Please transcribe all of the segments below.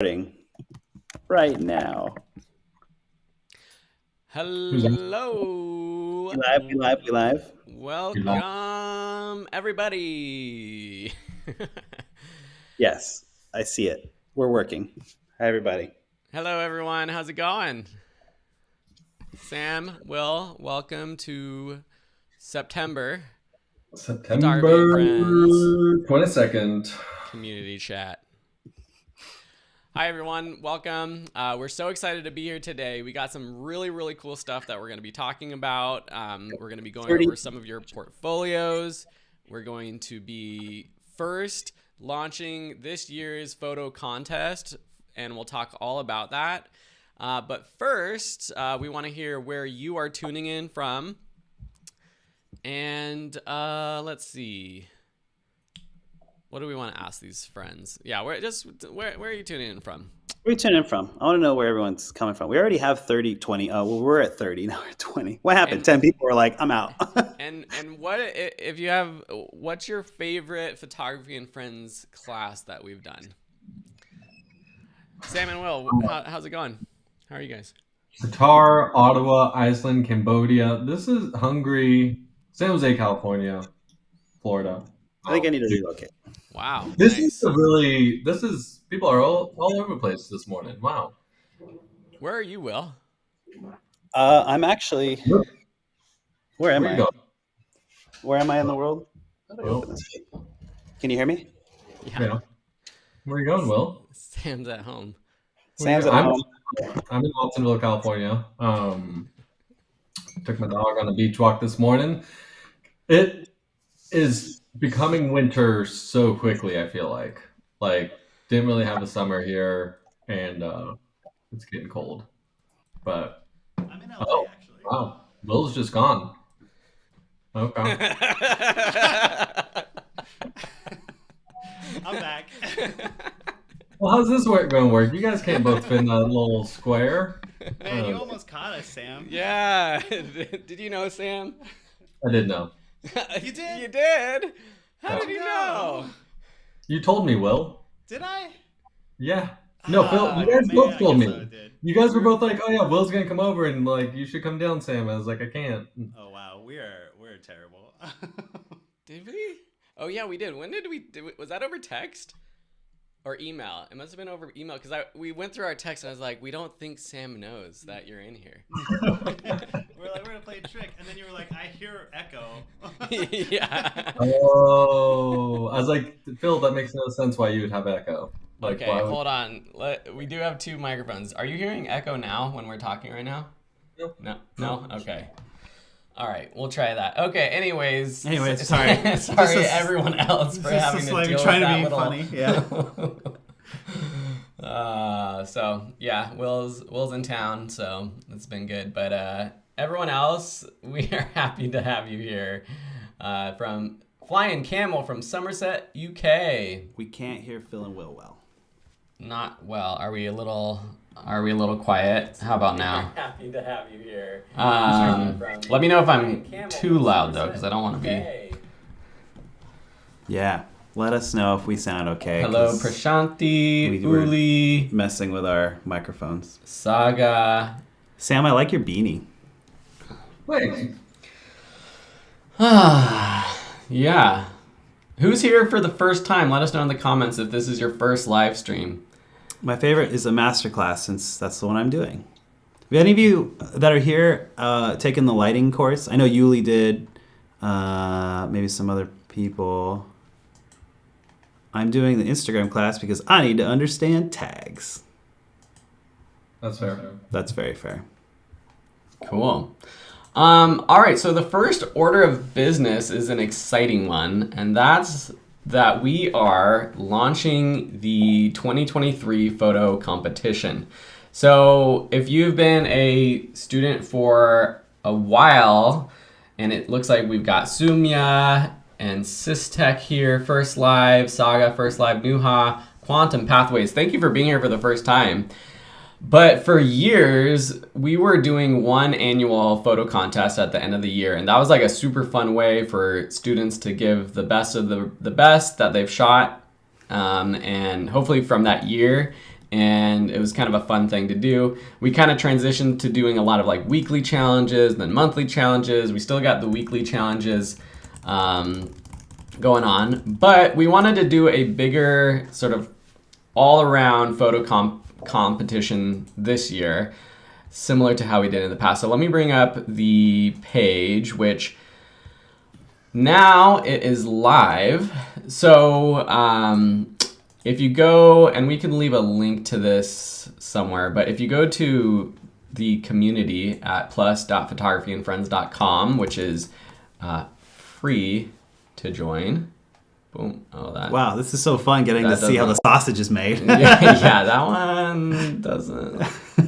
Starting right now. Hello. We live. Welcome, everybody. Yes, I see it. We're working. Hi, everybody. Hello, everyone. How's it going? Sam, Will, welcome to September September 22nd. community chat. Hi, everyone. Welcome. We're so excited to be here today. We got some really, really cool stuff that we're going to be talking about. We're going to be going over some of your portfolios. We're going to be first launching this year's photo contest, and we'll talk all about that. But first, we want to hear where you are tuning in from. And let's see. What do we want to ask these friends? Yeah, where are you tuning in from? Where are you tuning in from? I want to know where everyone's coming from. We already have 30, 20. Oh, well, we're at 30. Now we're at 20. What happened? 10 people were like, I'm out. and what if you have, what's your favorite photography and friends class that we've done? Sam and Will, how's it going? How are you guys? Qatar, Ottawa, Iceland, Cambodia. This is Hungary, San Jose, California, Florida. I think I need to relocate. Wow. This nice. is people are all over the place this morning. Wow. Where are you, Will? I'm actually. Where am I? Going? Where am I in the world? Can you hear me? Yeah. Where are you going, Will? Sam's at home. Sam's at home. I'm in Watsonville, California. Took my dog on a beach walk this morning. It is becoming winter so quickly, I feel like. Didn't really have a summer here, and it's getting cold. But I'm in LA, actually. Wow, Will's just gone. Okay. I'm back. Well, how's this going to work? You guys can't both fit in that little square. Man, you almost caught us, Sam. Yeah. Did you know, Sam? I did know. You did? You did? How did you know? You told me, Will. Did I? Yeah. No, Phil, you guys man, both I told guess me. I did. You guys were both like, oh yeah, Will's going to come over and you should come down, Sam. I was like, I can't. Oh, wow. We're terrible. Did we? Oh, yeah, we did. When did we? Was that over text? Or email? It must have been over email because we went through our text and I was like, we don't think Sam knows that you're in here. We're gonna play a trick, and then you were like, I hear echo. Yeah. Oh, I was like, Phil, that makes no sense why you would have echo. Okay, hold on. We do have two microphones. Are you hearing echo now when we're talking right now? No? Okay. All right, we'll try that. Okay, anyways, sorry. Sorry everyone else for having to deal with trying that to be little... funny. Yeah. So yeah, Will's in town, so it's been good. But everyone else, we are happy to have you here. From Flying Camel from Somerset, UK. We can't hear Phil and Will well. Not well. Are we a little quiet? How about now? Happy to have you here. Let me know if I'm too loud though, because I don't want to be. Yeah. Let us know if we sound okay. Hello, Prashanti, Yuli, messing with our microphones. Saga. Sam, I like your beanie. Wait. Yeah. Who's here for the first time? Let us know in the comments if this is your first live stream. My favorite is a masterclass, since that's the one I'm doing. Have any of you that are here taken the lighting course? I know Yuli did. Maybe some other people. I'm doing the Instagram class because I need to understand tags. That's fair. That's very fair. Cool. All right, so the first order of business is an exciting one, and that's that we are launching the 2023 photo competition. So if you've been a student for a while, and it looks like we've got Sumya and Systech here, first live, Saga, first live, Nuha, Quantum Pathways. Thank you for being here for the first time. But for years, we were doing one annual photo contest at the end of the year, and that was like a super fun way for students to give the best of the best that they've shot, and hopefully from that year, and it was kind of a fun thing to do. We kind of transitioned to doing a lot of like weekly challenges, then monthly challenges. We still got the weekly challenges going on, but we wanted to do a bigger sort of all-around photo competition this year, similar to how we did in the past. So let me bring up the page, which now it is live. So if you go, and we can leave a link to this somewhere, but if you go to the community at plus.photographyandfriends.com, which is free to join. Boom. Oh, that. Wow, this is so fun getting to see how the sausage is made. yeah, that one doesn't.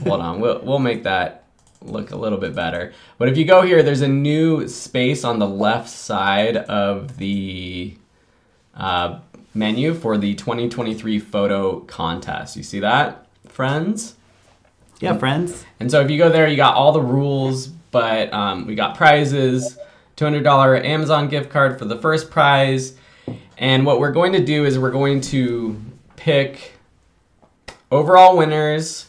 Hold on, we'll make that look a little bit better. But if you go here, there's a new space on the left side of the menu for the 2023 photo contest. You see that, friends? Yeah, friends. And so if you go there, you got all the rules, but we got prizes, $200 Amazon gift card for the first prize. And what we're going to do is we're going to pick overall winners,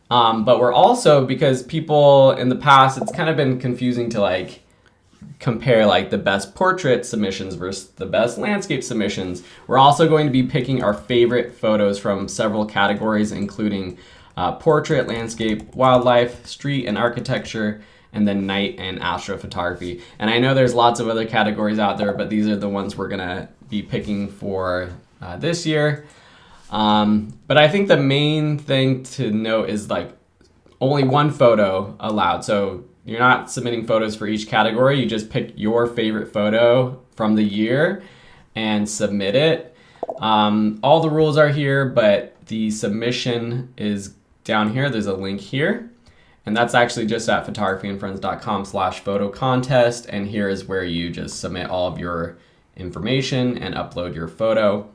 but we're also, because people in the past, it's kind of been confusing to like compare like the best portrait submissions versus the best landscape submissions. We're also going to be picking our favorite photos from several categories, including portrait, landscape, wildlife, street and architecture, and then night and astrophotography. And I know there's lots of other categories out there, but these are the ones we're gonna be picking for this year. But I think the main thing to note is like only one photo allowed. So you're not submitting photos for each category. You just pick your favorite photo from the year and submit it. All the rules are here, but the submission is down here. There's a link here. And that's actually just at photographyandfriends.com/photo contest. And here is where you just submit all of your information and upload your photo.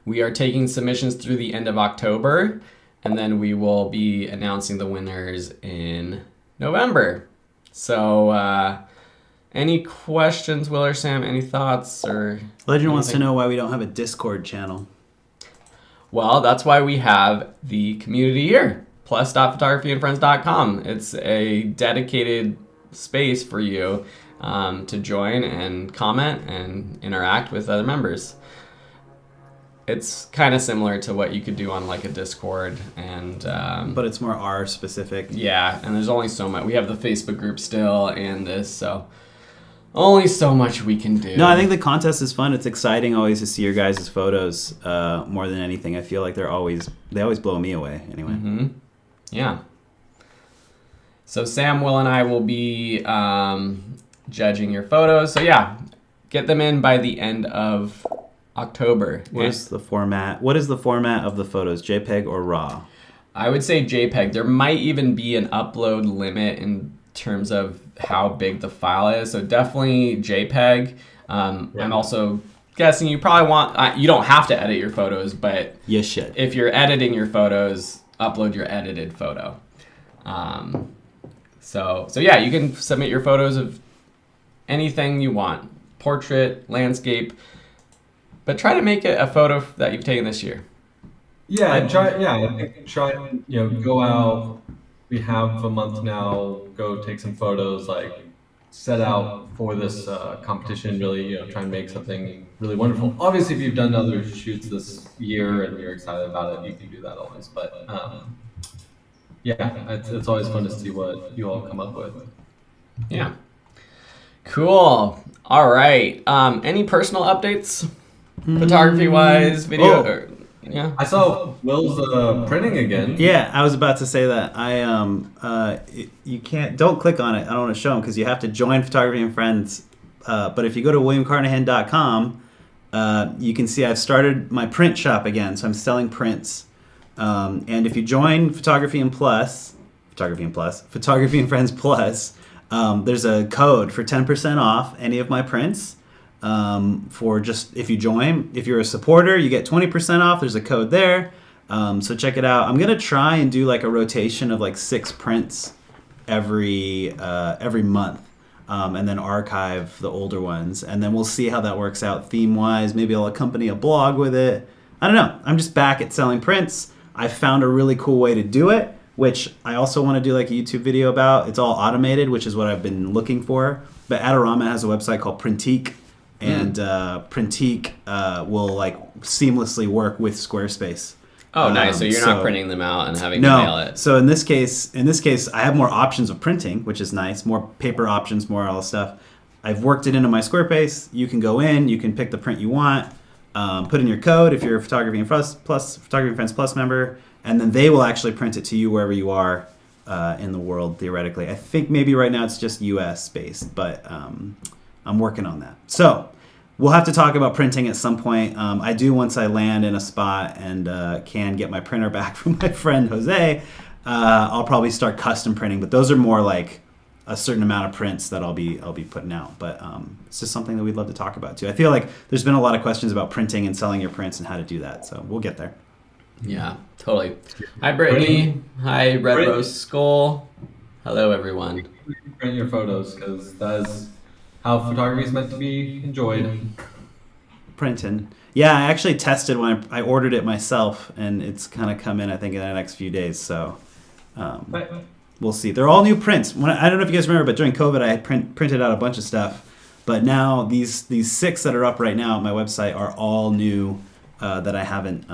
We are taking submissions through the end of October, and then we will be announcing the winners in November. So any questions, Will or Sam? Any thoughts or Legend wants to know why we don't have a Discord channel. Well, that's why we have the community here, plus.photographyandfriends.com. It's a dedicated space for you to join and comment and interact with other members. It's kind of similar to what you could do on like a Discord, and but it's more R specific. Yeah, and there's only so much. We have the Facebook group still and this, so only so much we can do. No, I think the contest is fun. It's exciting always to see your guys' photos more than anything. I feel like they always blow me away anyway. Mm-hmm. Yeah. So Sam, Will, and I will be judging your photos. So yeah, get them in by the end of October. What is the format? What is the format of the photos? JPEG or RAW? I would say JPEG. There might even be an upload limit in terms of how big the file is. So definitely JPEG. I'm also guessing you probably want, you don't have to edit your photos, but you should. If you're editing your photos, upload your edited photo. So yeah, you can submit your photos of anything you want. Portrait, landscape, but try to make it a photo that you've taken this year. Yeah, try and go out. We have a month now. Go take some photos. Like set out for this competition. Really, try and make something really wonderful. Obviously, if you've done other shoots this year and you're excited about it, you can do that always. But yeah, it's always fun to see what you all come up with. Yeah. Cool. All right. Any personal updates? Photography-wise, video? Yeah. I saw Will's printing again. Yeah, I was about to say that. You can't. Don't click on it. I don't want to show them because you have to join Photography and Friends. But if you go to williamcarnahan.com, you can see I've started my print shop again. So I'm selling prints. And if you join Photography and Friends Plus, there's a code for 10% off any of my prints. For just, if you join, if you're a supporter, you get 20% off. There's a code there. So check it out. I'm going to try and do like a rotation of like 6 prints every month. And then archive the older ones. And then we'll see how that works out theme wise. Maybe I'll accompany a blog with it. I don't know. I'm just back at selling prints. I found a really cool way to do it, which I also want to do like a YouTube video about. It's all automated, which is what I've been looking for. But Adorama has a website called Printique, and Printique will like seamlessly work with Squarespace. Oh, nice. So you're not printing them out and having to mail it. So in this case, I have more options of printing, which is nice. More paper options, more all this stuff. I've worked it into my Squarespace. You can go in, you can pick the print you want, put in your code if you're a Photography and Friends Plus member, and then they will actually print it to you wherever you are in the world, theoretically. I think maybe right now it's just US based, but I'm working on that. So we'll have to talk about printing at some point. I do once I land in a spot and can get my printer back from my friend Jose. I'll probably start custom printing, but those are more like a certain amount of prints that I'll be putting out. But it's just something that we'd love to talk about too. I feel like there's been a lot of questions about printing and selling your prints and how to do that. So we'll get there. Yeah, totally. Hi, Brittany. Hi, Red Rose Skull. Hello, everyone. Print your photos, because that is how photography is meant to be enjoyed. Printing. Yeah, I actually tested when I ordered it myself, and it's kind of come in, I think, in the next few days. So we'll see. They're all new prints. I don't know if you guys remember, but during COVID, I had printed out a bunch of stuff. But now these 6 that are up right now on my website are all new that I haven't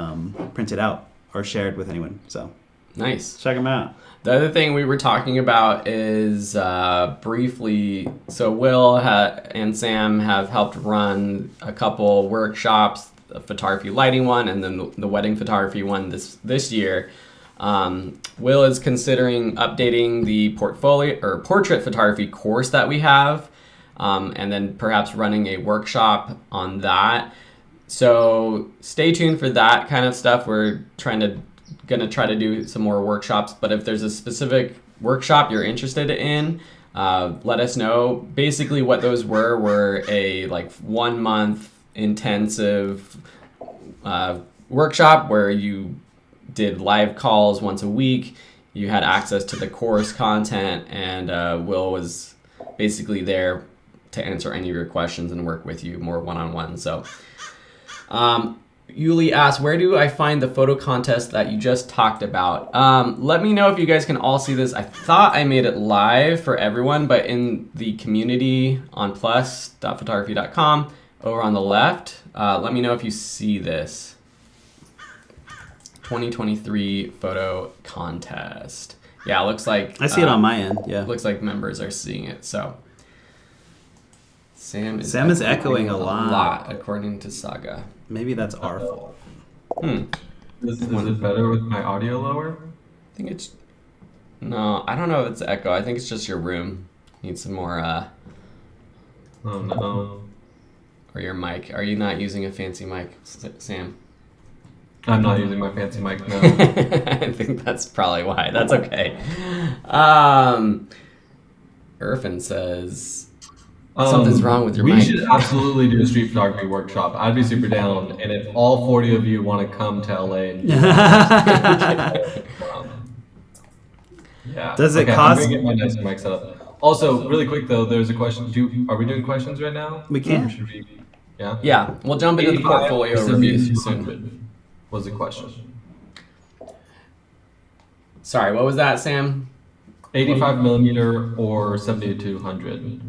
printed out or shared with anyone. So nice. Check them out. The other thing we were talking about is briefly, so Will and Sam have helped run a couple workshops, the photography lighting one and then the wedding photography one this year. Will is considering updating the portfolio or portrait photography course that we have, and then perhaps running a workshop on that. So stay tuned for that kind of stuff. We're gonna try to do some more workshops, but if there's a specific workshop you're interested in, let us know. Basically what those were a like 1 month intensive workshop where you did live calls once a week. You had access to the course content, and Will was basically there to answer any of your questions and work with you more one-on-one. So Yuli asked, where do I find the photo contest that you just talked about? Let me know if you guys can all see this. I thought I made it live for everyone, but in the community on plus.photography.com over on the left, let me know if you see this. 2023 photo contest. Yeah, it looks like... I see it on my end, yeah. Looks like members are seeing it, so... Sam is echoing a lot, according to Saga. Maybe that's our fault. Is it better with my audio lower? I think it's... No, I don't know if it's echo. I think it's just your room. Need some more... Oh, no. Or your mic. Are you not using a fancy mic, Sam? I'm not using my fancy mic, no. I think that's probably why. That's okay. Irfan says... Something's wrong with your mic. We should absolutely do a street photography workshop. I'd be super down. And if all 40 of you want to come to LA and yeah. Does it cost? I'm going to get my nice mic set up. Also, really quick though, there's a question. Are we doing questions right now? We can. Yeah. Yeah, we'll jump into the portfolio review soon. Was the question. Sorry, what was that, Sam? 85mm or 70-200.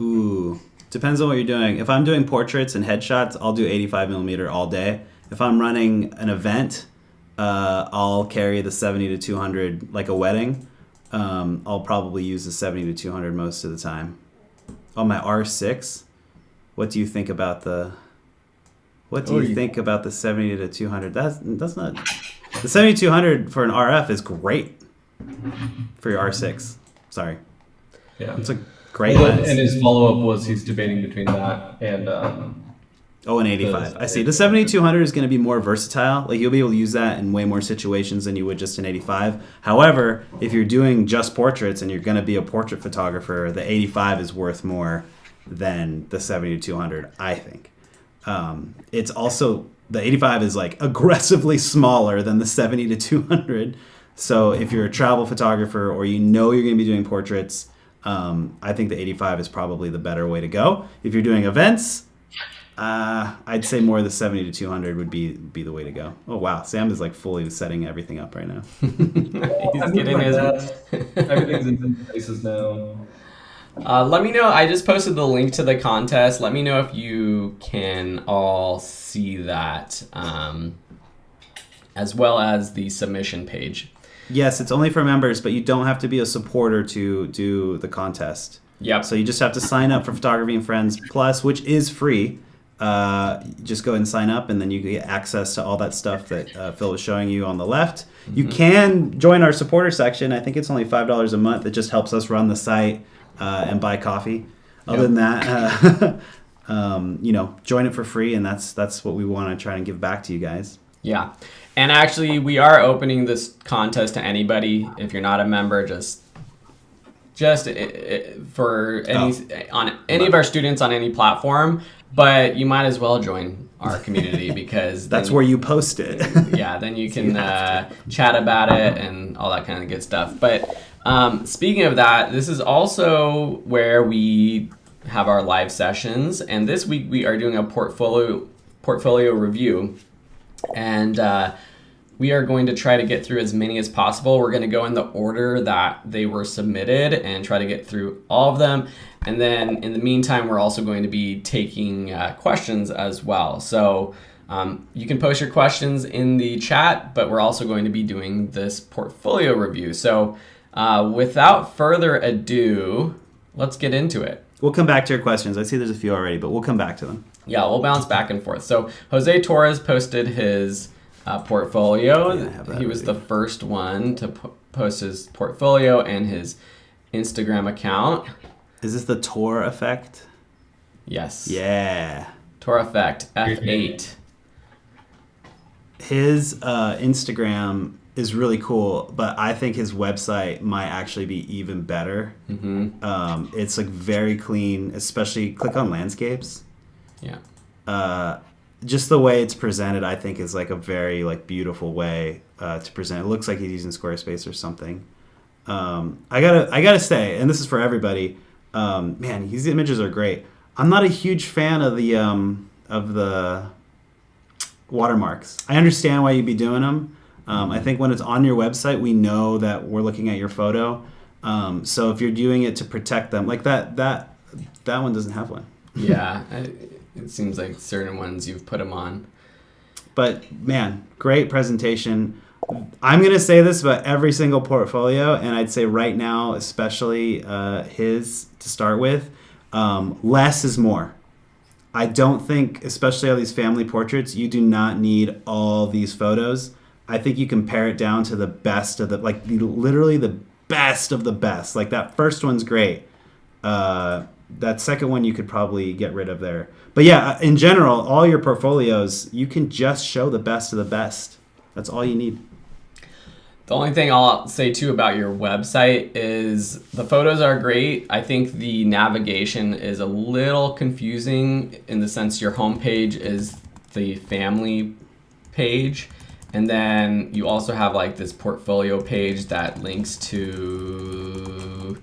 Ooh, depends on what you're doing. If I'm doing portraits and headshots, I'll do 85mm all day. If I'm running an event, I'll carry the 70-200 like a wedding. I'll probably use the 70-200 most of the time. On my R6, what do you think about the? What do you think about the 70-200? That's not. The 70-200 for an RF is great for your R6. Sorry. Yeah. It's a great lens. And his follow-up was he's debating between that and... an 85. I see. The 70-200 is going to be more versatile. Like, you'll be able to use that in way more situations than you would just an 85. However, if you're doing just portraits and you're going to be a portrait photographer, the 85 is worth more than the 70-200, I think. It's also... The 85 is, like, aggressively smaller than the 70-200. So if you're a travel photographer or you know you're going to be doing portraits... I think the 85 is probably the better way to go. If you're doing events, I'd say more of the 70 to 200 would be the way to go. Oh wow, Sam is like fully setting everything up right now. He's I'm getting doing his. that. Everything's in different places now. Let me know. I just posted the link to the contest. Let me know if you can all see that, as well as the submission page. Yes, it's only for members, but you don't have to be a supporter to do the contest. Yep. So you just have to sign up for Photography and Friends Plus, which is free. Just go ahead and sign up, and then you get access to all that stuff that Phil was showing you on the left. Mm-hmm. You can join our supporter section. I think it's only $5 a month. It just helps us run the site and buy coffee. Other than that, join it for free, and that's what we want to try and give back to you guys. Yeah. And actually, we are opening this contest to anybody. If you're not a member, just for any of our students on any platform. But you might as well join our community because that's where you post it. Yeah, then you can chat about it and all that kind of good stuff. But speaking of that, this is also where we have our live sessions. And this week we are doing a portfolio review. And we are going to try to get through as many as possible. We're going to go in the order that they were submitted and try to get through all of them. And then in the meantime, we're also going to be taking questions as well. So you can post your questions in the chat, but we're also going to be doing this portfolio review. So without further ado, let's get into it. We'll come back to your questions. I see there's a few already, but we'll come back to them. Yeah, we'll bounce back and forth. So Jose Torres posted his portfolio. Yeah, he was the first one to post his portfolio and his Instagram account. Is this the Tor effect? Yes. Yeah. Tor effect, F8. His Instagram is really cool, but I think his website might actually be even better. Mm-hmm. It's like very clean, especially click on landscapes. Yeah. Just the way it's presented, I think, is like a very like beautiful way to present. It looks like he's using Squarespace or something. I gotta say, and this is for everybody. Man, these images are great. I'm not a huge fan of the watermarks. I understand why you'd be doing them. I think when it's on your website, we know that we're looking at your photo. So if you're doing it to protect them, like that one doesn't have one. Yeah. It seems like certain ones you've put them on. But man, great presentation. I'm going to say this about every single portfolio, and I'd say right now, especially his to start with, less is more. I don't think, especially all these family portraits, you do not need all these photos. I think you can pare it down to the best of literally the best of the best. Like that first one's great. That second one you could probably get rid of there. But yeah, in general, all your portfolios, you can just show the best of the best. That's all you need. The only thing I'll say too about your website is the photos are great. I think the navigation is a little confusing in the sense your homepage is the family page. And then you also have like this portfolio page that links to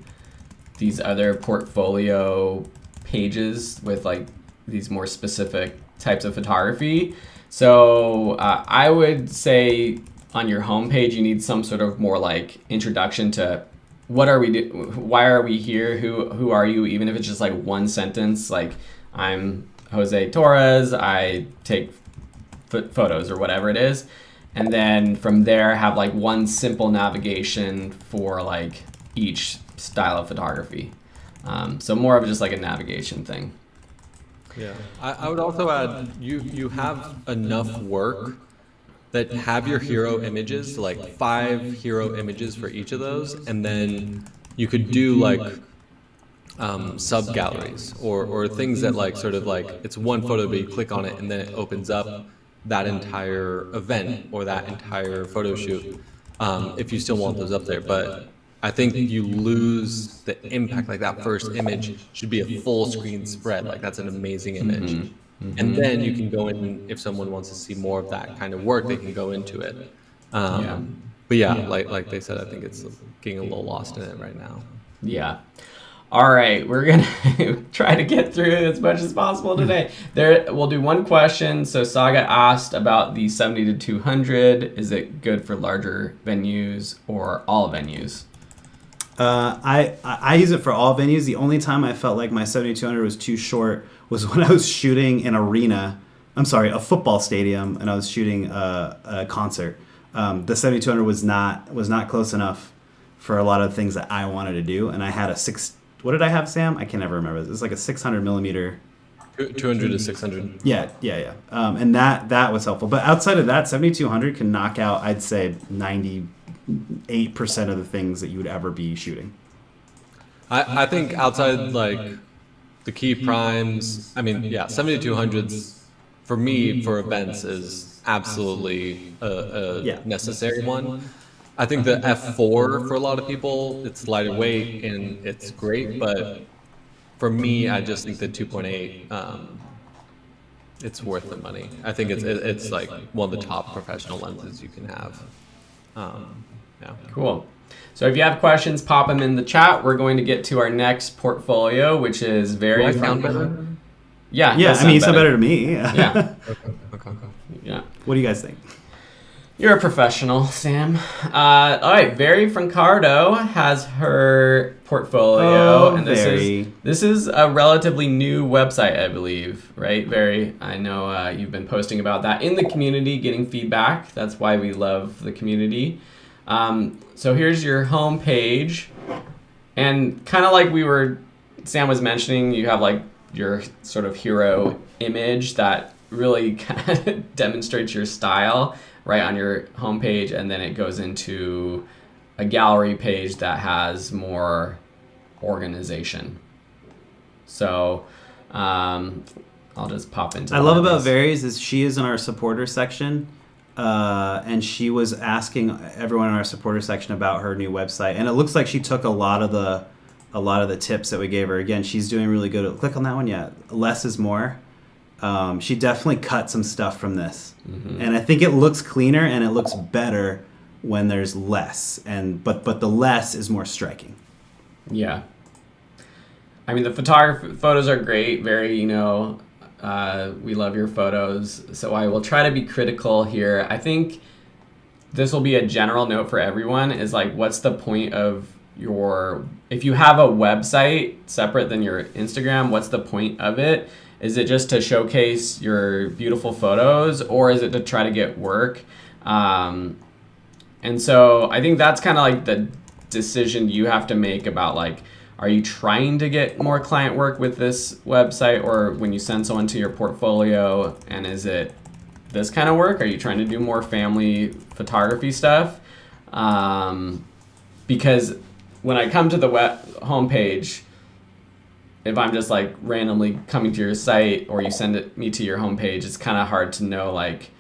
these other portfolio pages with like these more specific types of photography. So I would say on your homepage you need some sort of more like introduction to what are we why are we here, who are you, even if it's just like one sentence like I'm Jose Torres, I take photos or whatever it is. And then from there have like one simple navigation for like each style of photography. So more of just like a navigation thing. Yeah, I would also add you have enough work that have your hero images, like 5 hero images for each of those, and then you could do like sub galleries or things that like sort of like it's one photo but you click on it and then it opens up that entire event or that entire photo shoot if you still want those up there. But I think you lose the impact. Like that first image should be a full screen spread. Like that's an amazing image. Mm-hmm. And then you can go in, if someone wants to see more of that kind of work, they can go into it. But yeah, like they said, I think it's getting a little lost in it right now. Yeah. All right, we're gonna try to get through as much as possible today. We'll do one question. So Saga asked about the 70 to 200. Is it good for larger venues or all venues? I use it for all venues. The only time I felt like my 7200 was too short was when I was shooting an arena. I'm sorry, a football stadium, and I was shooting a concert. The 7200 was not close enough for a lot of things that I wanted to do, and I had a six. What did I have, Sam? I can never remember. It's like a 600 millimeter. 200 to 600. Yeah. And that was helpful. But outside of that, 7200 can knock out, I'd say, 98% of the things that you would ever be shooting. I think outside like the key primes, I mean, yeah, 7200s for me for events is absolutely a necessary one. I think the F4 for a lot of people, it's lighter weight and it's great, but for me, I just think the 2.8, it's worth the money. I think it's like one of the top professional lenses you can have. Yeah. Cool. So if you have questions, pop them in the chat. We're going to get to our next portfolio, which is very. Do I sound better? Yeah. I mean, you sound better to me. Yeah. Okay. Yeah. What do you guys think? You're a professional, Sam. All right, Veri Francardo has her portfolio, and this is a relatively new website, I believe, right, Veri? I know you've been posting about that in the community, getting feedback. That's why we love the community. So here's your home page, and kind of like Sam was mentioning, you have like your sort of hero image that really kind of demonstrates your style right on your homepage, and then it goes into a gallery page that has more organization. So I'll just pop into. I love about Varis is she is in our supporter section, and she was asking everyone in our supporter section about her new website, and it looks like she took a lot of the tips that we gave her. Again, she's doing really good. Click on that one, yeah. Less is more. She definitely cut some stuff from this, and I think it looks cleaner and it looks better when there's less. But the less is more striking. Yeah, I mean the photos are great. Very, we love your photos. So I will try to be critical here. I think this will be a general note for everyone. Is like, what's the point of if you have a website separate than your Instagram? What's the point of it? Is it just to showcase your beautiful photos, or is it to try to get work? And so I think that's kind of like the decision you have to make about like, are you trying to get more client work with this website, or when you send someone to your portfolio, and is it this kind of work? Are you trying to do more family photography stuff? Because when I come to the homepage, if I'm just like randomly coming to your site, or you send me to your homepage, it's kind of hard to know like,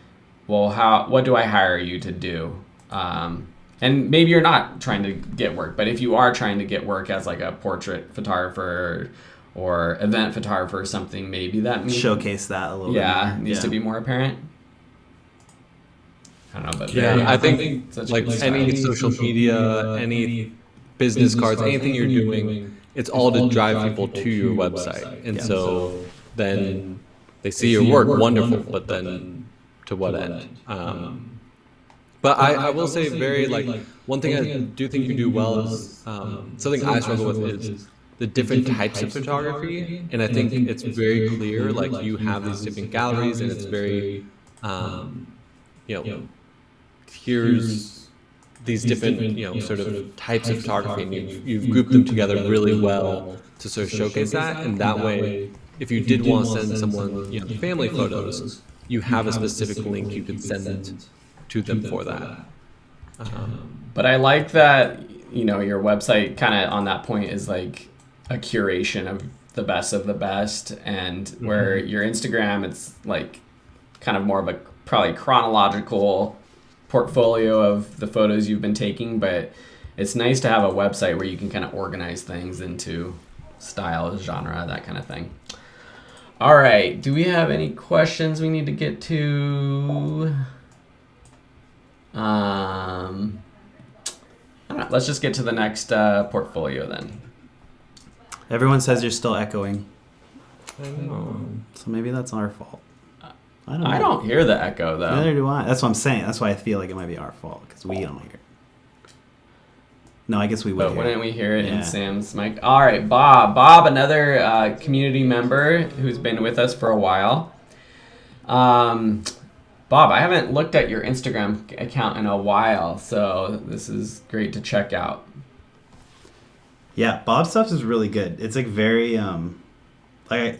well, what do I hire you to do? And maybe you're not trying to get work, but if you are trying to get work as like a portrait photographer or event photographer or something, maybe that means showcase that a little bit. Yeah, needs to be more apparent. I don't know, but I think like any social media, any business cards, anything you're doing, it's all to drive people to your website. And so then they see your work, wonderful, but then to what end? But I will say very like, one thing I do think you do well is, something I struggle with is the different types of photography. And I think it's very clear, like you have these different galleries, and it's very, here's these different, sort of types of photography, and you've grouped them together really well to sort of showcase that. And that way, if you did want to send someone, family photos, you have a specific link you could send to them for that. But I like that, your website kind of on that point is like a curation of the best, and where your Instagram, it's like kind of more of a probably chronological portfolio of the photos you've been taking, but it's nice to have a website where you can kind of organize things into style, genre, that kind of thing. All right, do we have any questions we need to get to? I don't know, let's just get to the next portfolio then. Everyone says you're still echoing, I know. so maybe that's our fault. I don't know. I don't hear the echo though. Neither do I. That's what I'm saying. That's why I feel like it might be our fault because we don't hear it. No, I guess we would. But wouldn't we hear it Yeah. in Sam's mic? All right, Bob. Bob, another community member who's been with us for a while. Bob, I haven't looked at your Instagram account in a while, so this is great to check out. Yeah, Bob's stuff is really good. It's like very like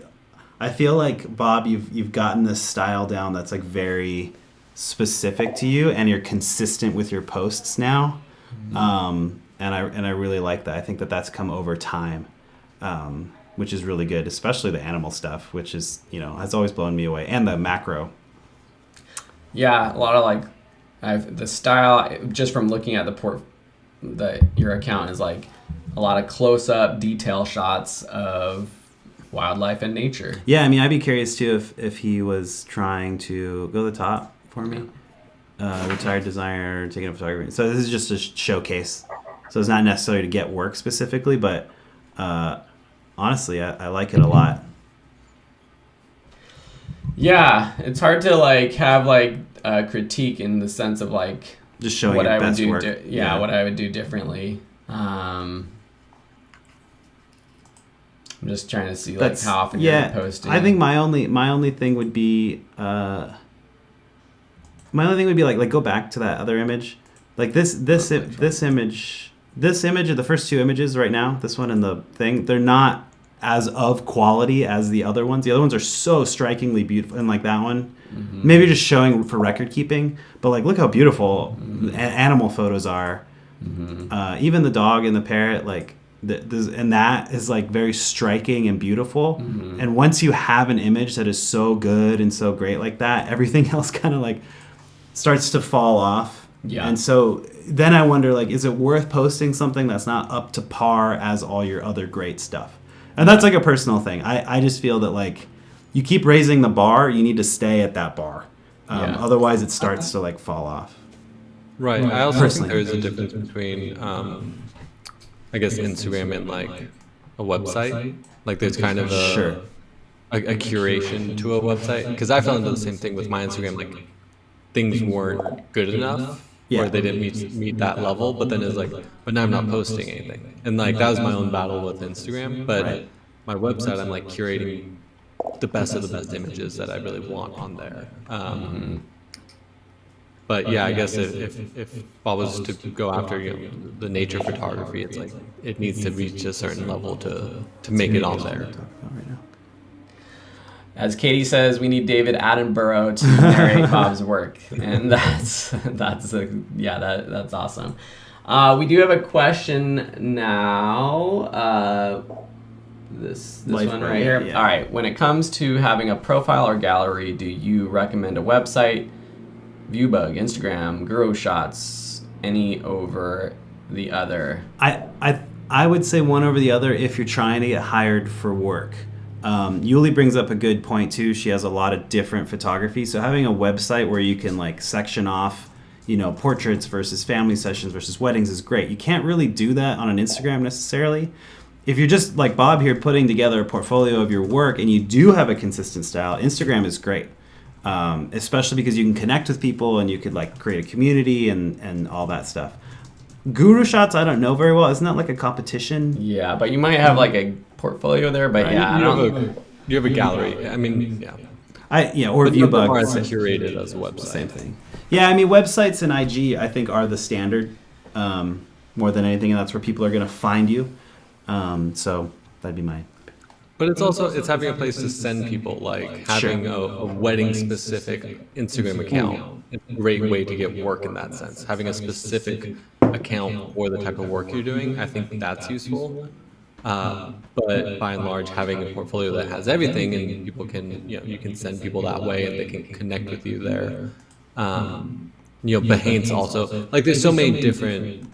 I feel like Bob, you've gotten this style down that's like very specific to you, and you're consistent with your posts now. And I really like that. I think that that's come over time, which is really good, especially the animal stuff, which is, has always blown me away, and the macro. Yeah, a lot of like, the style just from looking at your account is like a lot of close-up detail shots of wildlife and nature. Yeah, I mean, I'd be curious too if he was trying to go to the top for me. Retired designer taking a photography. So this is just a showcase. So it's not necessarily to get work specifically, but honestly, I like it a lot. Yeah, it's hard to like have like a critique in the sense of like Just showing what your I would best do. work. What I would do differently. I'm just trying to see like how often you're posting. I think my only thing would be like go back to that other image, like this image or the first two images right now, this one and the thing, they're not as of quality as the other ones. The other ones are so strikingly beautiful, and like that one, maybe just showing for record keeping, but like look how beautiful animal photos are. Even the dog and the parrot, like and that is like very striking and beautiful. And once you have an image that is so good and so great like that, everything else kind of like starts to fall off. Yeah. And so then I wonder, like, is it worth posting something that's not up to par as all your other great stuff? And that's like a personal thing. I just feel that like you keep raising the bar, you need to stay at that bar. Otherwise it starts to like fall off. Right. I also Personally. think there's a difference between, I guess, Instagram and like a website. Like there's kind of a curation to a website. Because I fell into the same thing with my Instagram. Like things weren't good enough. Yeah. Or they didn't meet that level, but then it's like, but now I'm not posting anything. And like that was my own battle with Instagram. But my website, I'm like curating the best of the best images that I really want on there. But yeah, I guess if Bob was to go after the nature photography, it's like it needs to reach a certain level to make it on there. As Katie says, we need David Attenborough to narrate Bob's work, and that's awesome. We do have a question now. This one right here. Yeah. All right. When it comes to having a profile or gallery, do you recommend a website, Viewbug, Instagram, Guru Shots, any over the other? I would say one over the other if you're trying to get hired for work. Yuli brings up a good point too. She has a lot of different photography, so having a website where you can like section off, portraits versus family sessions versus weddings is great. You can't really do that on an Instagram necessarily. If you're just like Bob here putting together a portfolio of your work and you do have a consistent style, Instagram is great, especially because you can connect with people and you could like create a community and all that stuff. Guru Shots, I don't know very well. Isn't that like a competition? Yeah, but you might have like a portfolio there, but You have a gallery. I mean, yeah. Or But Viewbug. it's curated as a website. Same thing. Yeah, I mean, websites and IG, I think, are the standard more than anything, and that's where people are going to find you. So that'd be my... But it's having a place to send people, like having a wedding specific Instagram account. It's a great way to get work in that sense. Having a specific account for the type of work you're doing, I think that's useful. But by and large, having a portfolio that has everything and people can, you can send people that way and they can connect with you there. Behance also, like there's so many different,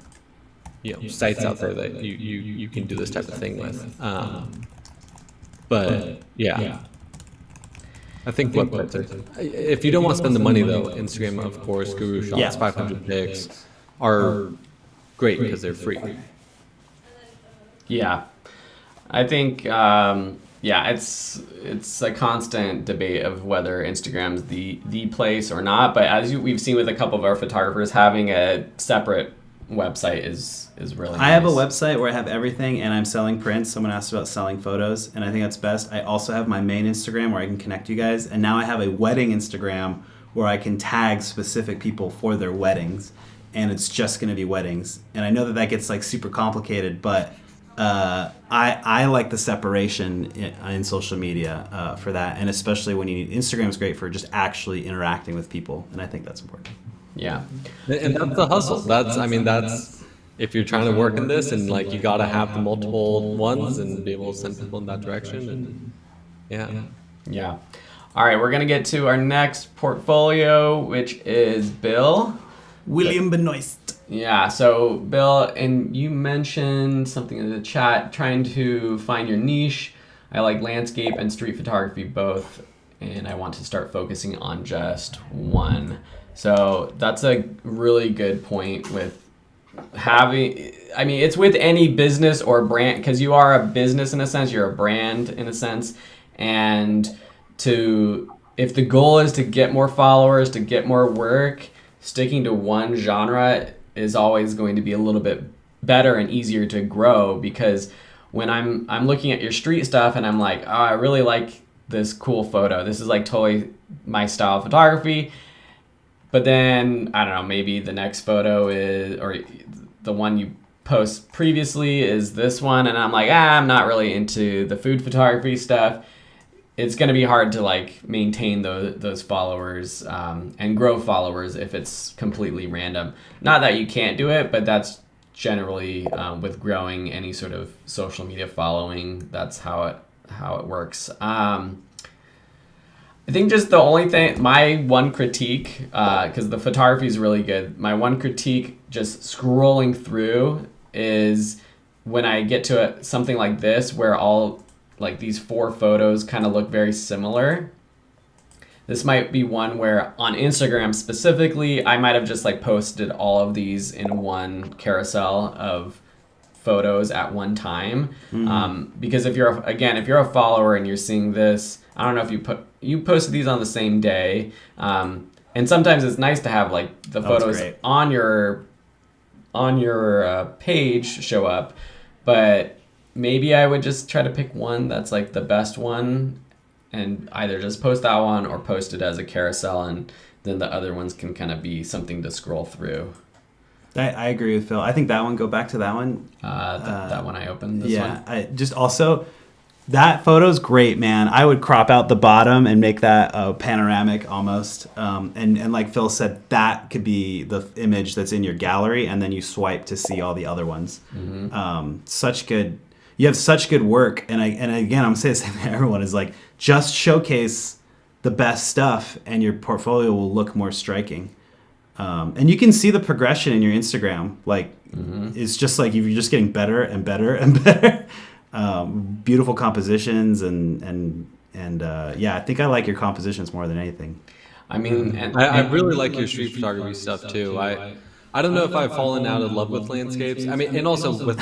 sites out there that you can do this type of thing with. But yeah, I think websites are, if you don't want to spend the money though, Instagram, of course, Guru Shots, 500 pics are great because they're free. Yeah. I think it's a constant debate of whether Instagram's the place or not. But as we've seen with a couple of our photographers, having a separate website is really nice. I have a website where I have everything, and I'm selling prints. Someone asked about selling photos, and I think that's best. I also have my main Instagram where I can connect you guys, and now I have a wedding Instagram where I can tag specific people for their weddings, and it's just going to be weddings. And I know that gets like super complicated, but I like the separation in social media for that, and especially when you need Instagram's great for just actually interacting with people, and I think that's important. Yeah, and that's the hustle. That's if you're trying to work in this, and like you got to have the multiple ones and be able to send people in that direction. And yeah. All right, we're gonna get to our next portfolio, which is Bill. William Benoist. Yeah, so Bill, and you mentioned something in the chat, trying to find your niche. I like landscape and street photography both, and I want to start focusing on just one. So that's a really good point with having, I mean, it's with any business or brand, because you are a business in a sense, you're a brand in a sense, and if the goal is to get more followers, to get more work, sticking to one genre is always going to be a little bit better and easier to grow, because when I'm looking at your street stuff and I'm like, oh, I really like this cool photo. This is like totally my style of photography. But then, I don't know, maybe the next photo is, or the one you post previously is this one. And I'm like, I'm not really into the food photography stuff. It's going to be hard to like maintain those followers and grow followers if it's completely random. Not that you can't do it, but that's generally with growing any sort of social media following, that's how it works. I think just the only thing, my one critique, because the photography is really good, my one critique just scrolling through is when I get to something like this where all like these 4 photos kind of look very similar. This might be one where on Instagram specifically, I might have just like posted all of these in one carousel of photos at one time. Because if you're a follower and you're seeing this, I don't know if you posted these on the same day. And sometimes it's nice to have like the photos on your page show up, but maybe I would just try to pick one that's like the best one and either just post that one or post it as a carousel, and then the other ones can kind of be something to scroll through. I agree with Phil. I think that one, go back to that one. That one I opened, this one. I just also, that photo's great, man. I would crop out the bottom and make that panoramic almost. And like Phil said, that could be the image that's in your gallery, and then you swipe to see all the other ones. Mm-hmm. You have such good work. And again, I'm saying the same thing to everyone, is like, just showcase the best stuff and your portfolio will look more striking. And you can see the progression in your Instagram. Like, it's just like you're just getting better and better and better. Beautiful compositions and I think I like your compositions more than anything. I mean, I really like your street photography stuff too. I don't know if I've fallen out of love with landscapes. I mean, and also with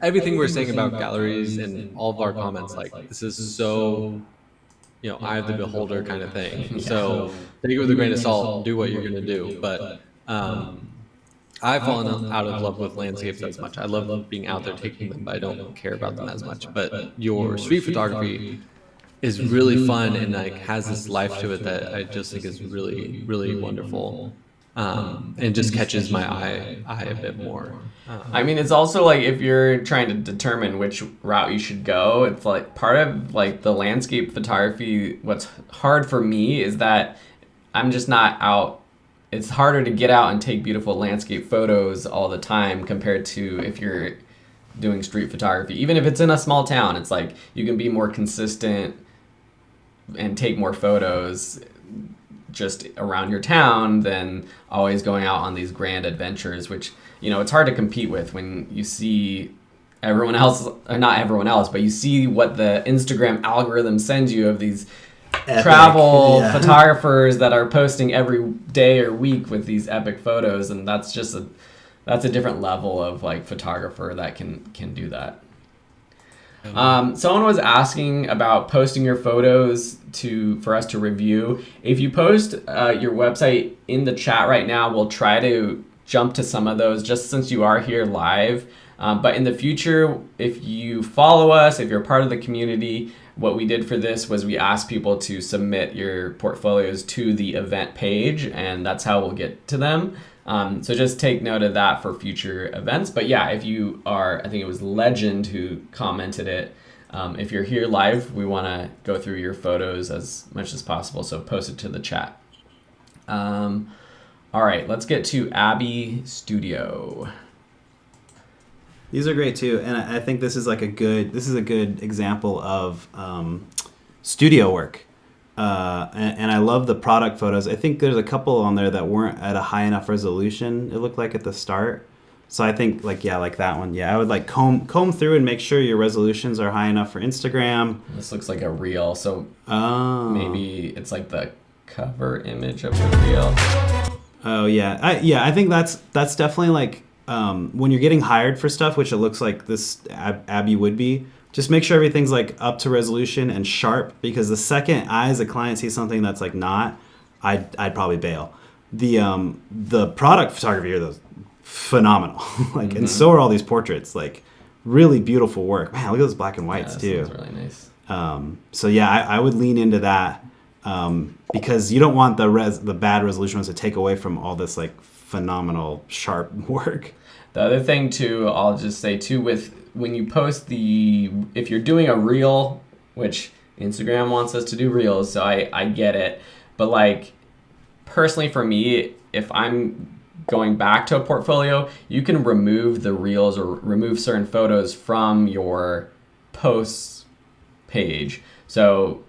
everything we're saying about galleries and all of our comments, like this is so, eye of the beholder kind of thing. Yeah. So take it with a grain of salt, do what you're going to do. But I've fallen out of love with landscapes as much. I love being out there taking them, but I don't care about them as much. But your street photography is really fun and like has this life to it that I just think is really, really wonderful. And just catches my eye a bit more. I mean, it's also like if you're trying to determine which route you should go, it's like part of like the landscape photography. What's hard for me is that I'm just not out. It's harder to get out and take beautiful landscape photos all the time compared to if you're doing street photography. Even if it's in a small town, it's like you can be more consistent and take more photos just around your town than always going out on these grand adventures, which, it's hard to compete with when you see everyone else, or not everyone else, but you see what the Instagram algorithm sends you of these epic travel photographers that are posting every day or week with these epic photos. And that's just that's a different level of like photographer that can do that. Someone was asking about posting your photos for us to review. If you post your website in the chat right now, we'll try to jump to some of those just since you are here live. But in the future, if you follow us, if you're part of the community, what we did for this was we asked people to submit your portfolios to the event page, and that's how we'll get to them. So just take note of that for future events. But yeah, if you are, I think it was Legend who commented it. If you're here live, we want to go through your photos as much as possible. So post it to the chat. All right, let's get to Abby Studio. These are great too, and I think this is a good example of studio work. And I love the product photos. I think there's a couple on there that weren't at a high enough resolution, it looked like at the start. So I think like that one. Yeah, I would comb through and make sure your resolutions are high enough for Instagram. This looks like a reel, so maybe it's like the cover image of the reel. Oh yeah. I think that's definitely like when you're getting hired for stuff, which it looks like this Abby would be. Just make sure everything's like up to resolution and sharp, because the second I as a client see something that's like not, I'd probably bail. The product photography here though is phenomenal. Like and so are all these portraits, like really beautiful work. Man, look at those black and whites too. That's really nice. So yeah, I would lean into that because you don't want the bad resolution ones to take away from all this like phenomenal sharp work. The other thing too, I'll just say too, with when you post if you're doing a reel, which Instagram wants us to do reels, so I get it. But like personally for me, if I'm going back to a portfolio, you can remove the reels or remove certain photos from your posts page. So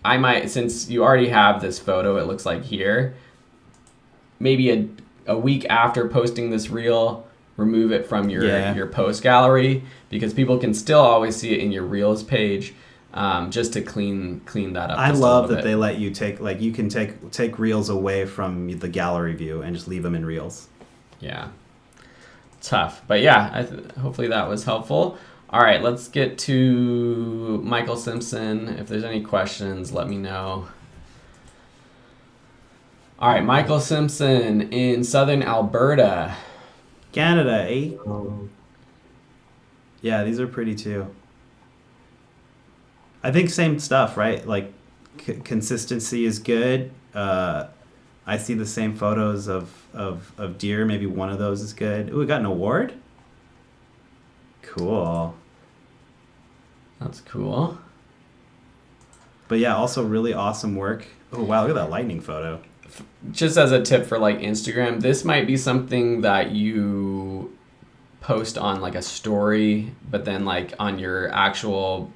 I might, since you already have this photo, it looks like here, maybe a week after posting this reel, remove it from your post gallery, because people can still always see it in your reels page, just to clean that up. I love that they let you you can take reels away from the gallery view and just leave them in reels. Yeah, tough, but yeah, hopefully that was helpful. All right, let's get to Michael Simpson. If there's any questions, let me know. All right, Michael Simpson in Southern Alberta. Canada, eh? Yeah, these are pretty too. I think same stuff, right? Like consistency is good. I see the same photos of deer. Maybe one of those is good. Ooh, we got an award? Cool. That's cool. But yeah, also really awesome work. Oh wow, look at that lightning photo. Just as a tip for like Instagram, this might be something that you post on like a story, but then like on your actual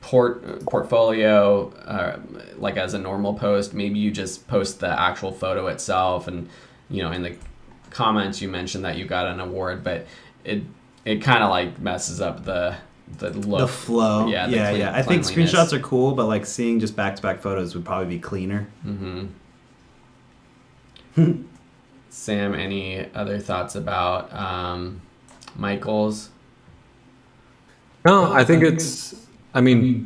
portfolio, like as a normal post, maybe you just post the actual photo itself, and in the comments you mentioned that you got an award, but it kind of like messes up the look, the flow. Yeah. I think cleanliness. Screenshots are cool, but like seeing just back-to-back photos would probably be cleaner. Sam, any other thoughts about Michael's? No, I think it's a pretty,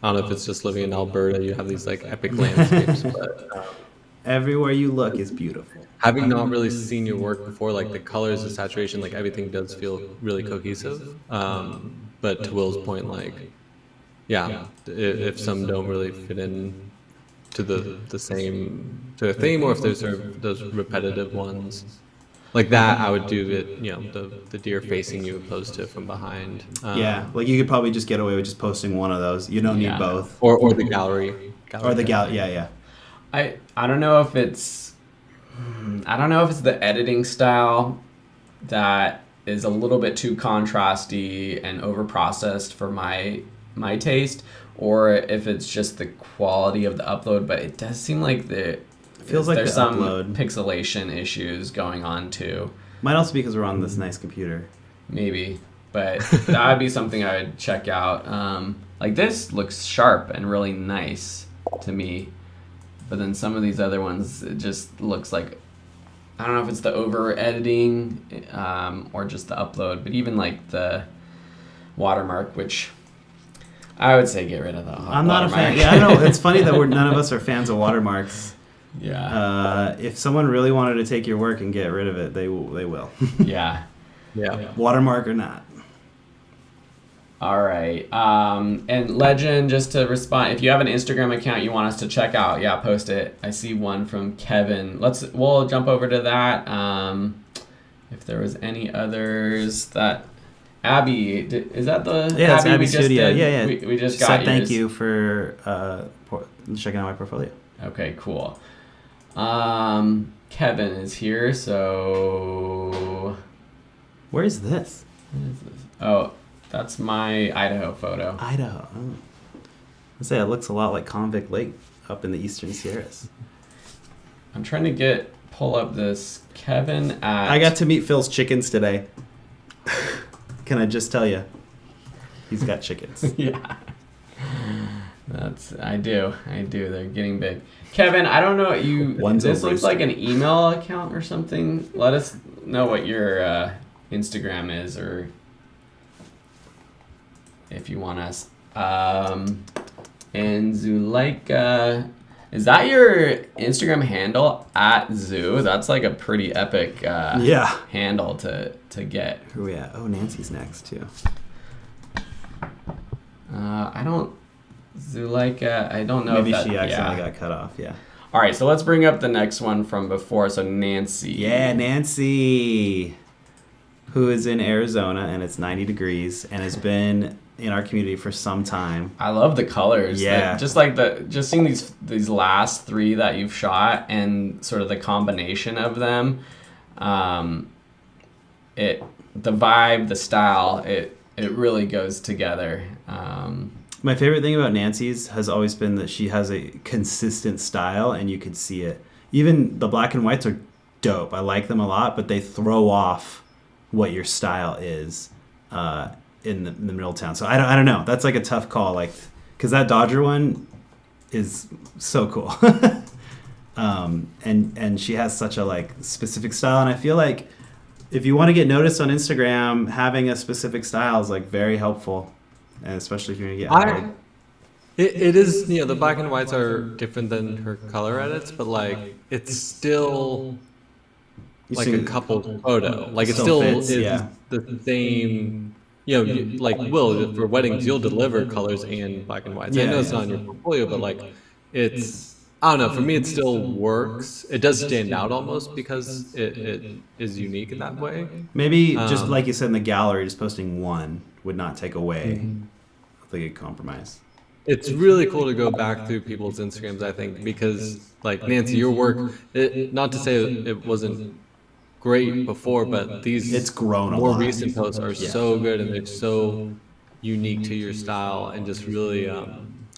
I don't know if it's just living in Alberta, you have these like epic landscapes, but everywhere you look is beautiful. Having not really seen your work before, like the colors, the saturation, like everything does feel really cohesive. But to Will's point, like, yeah, if some don't really fit in to the same to a theme, or if there's those repetitive ones like that, I would do it. The deer facing you opposed to from behind. Like you could probably just get away with just posting one of those. You don't need both. Or the gallery. Or the gallery. Yeah. I don't know if it's the editing style that is a little bit too contrasty and over processed for my taste, or if it's just the quality of the upload, but it does seem like there's some pixelation issues going on too. Might also be because we're on this nice computer. Maybe, but that would be something I would check out. Like this looks sharp and really nice to me, but then some of these other ones, it just looks like, I don't know if it's the over editing or just the upload, but even like the watermark, which I would say get rid of the I'm not a watermark. fan. Yeah, I don't know. It's funny that none of us are fans of watermarks. Yeah. If someone really wanted to take your work and get rid of it, they will. Yeah. Yeah. Watermark or not. All right. And Legend, just to respond, if you have an Instagram account you want us to check out, yeah, post it. I see one from Kevin. We'll jump over to that. If there was any others that Abby, is that the Yeah, it's Abby we Abby's just studio. did? Yeah. We just Said got thank yours. you for checking out my portfolio. Okay, cool. Kevin is here, so Where is this? what is this? Oh, that's my Idaho photo. Idaho. Oh. I'd say it looks a lot like Convict Lake up in the Eastern Sierras. I'm trying to pull up this Kevin at. I got to meet Phil's chickens today. Can I just tell you? He's got chickens. Yeah. I do. They're getting big. Kevin, I don't know this looks like an email account or something. Let us know what your Instagram is, or if you want us. And Zuleika, is that your Instagram handle at Zoo? That's like a pretty epic Yeah. handle to get. Who are we at? Oh, Nancy's next too. Zuleika, I don't know Maybe if that, she accidentally yeah. got cut off. Yeah. All right, so let's bring up the next one from before. So Nancy. Yeah, Nancy, who is in Arizona and it's 90 degrees and has been in our community for some time. I love the colors. Yeah. Just seeing these last three that you've shot and sort of the combination of them, the vibe, the style, it really goes together. My favorite thing about Nancy's has always been that she has a consistent style and you could see it. Even the black and whites are dope. I like them a lot, but they throw off what your style is in the middle of town. So I don't know. That's like a tough call, like, because that Dodger one is so cool. And she has such a like specific style, and I feel like if you want to get noticed on Instagram, having a specific style is like very helpful, and especially if you're gonna get hired. It is, the black and whites are different than her color edits, but like it's still You like see- a couple photo. Like it Still still fits, is yeah. the same. Like for weddings, you'll deliver colors and black and whites. I Yeah, know it's yeah. not in your portfolio, but like it's, I don't know. For me, it still works. It does stand out almost because it is unique in that way. Maybe just like you said in the gallery, just posting one would not take away the good compromise. It's really cool to go back through people's Instagrams, I think, because like Nancy, your work, not to say it wasn't great before, but these It's grown a more lot. recent posts are so good and they're so unique to your style and just really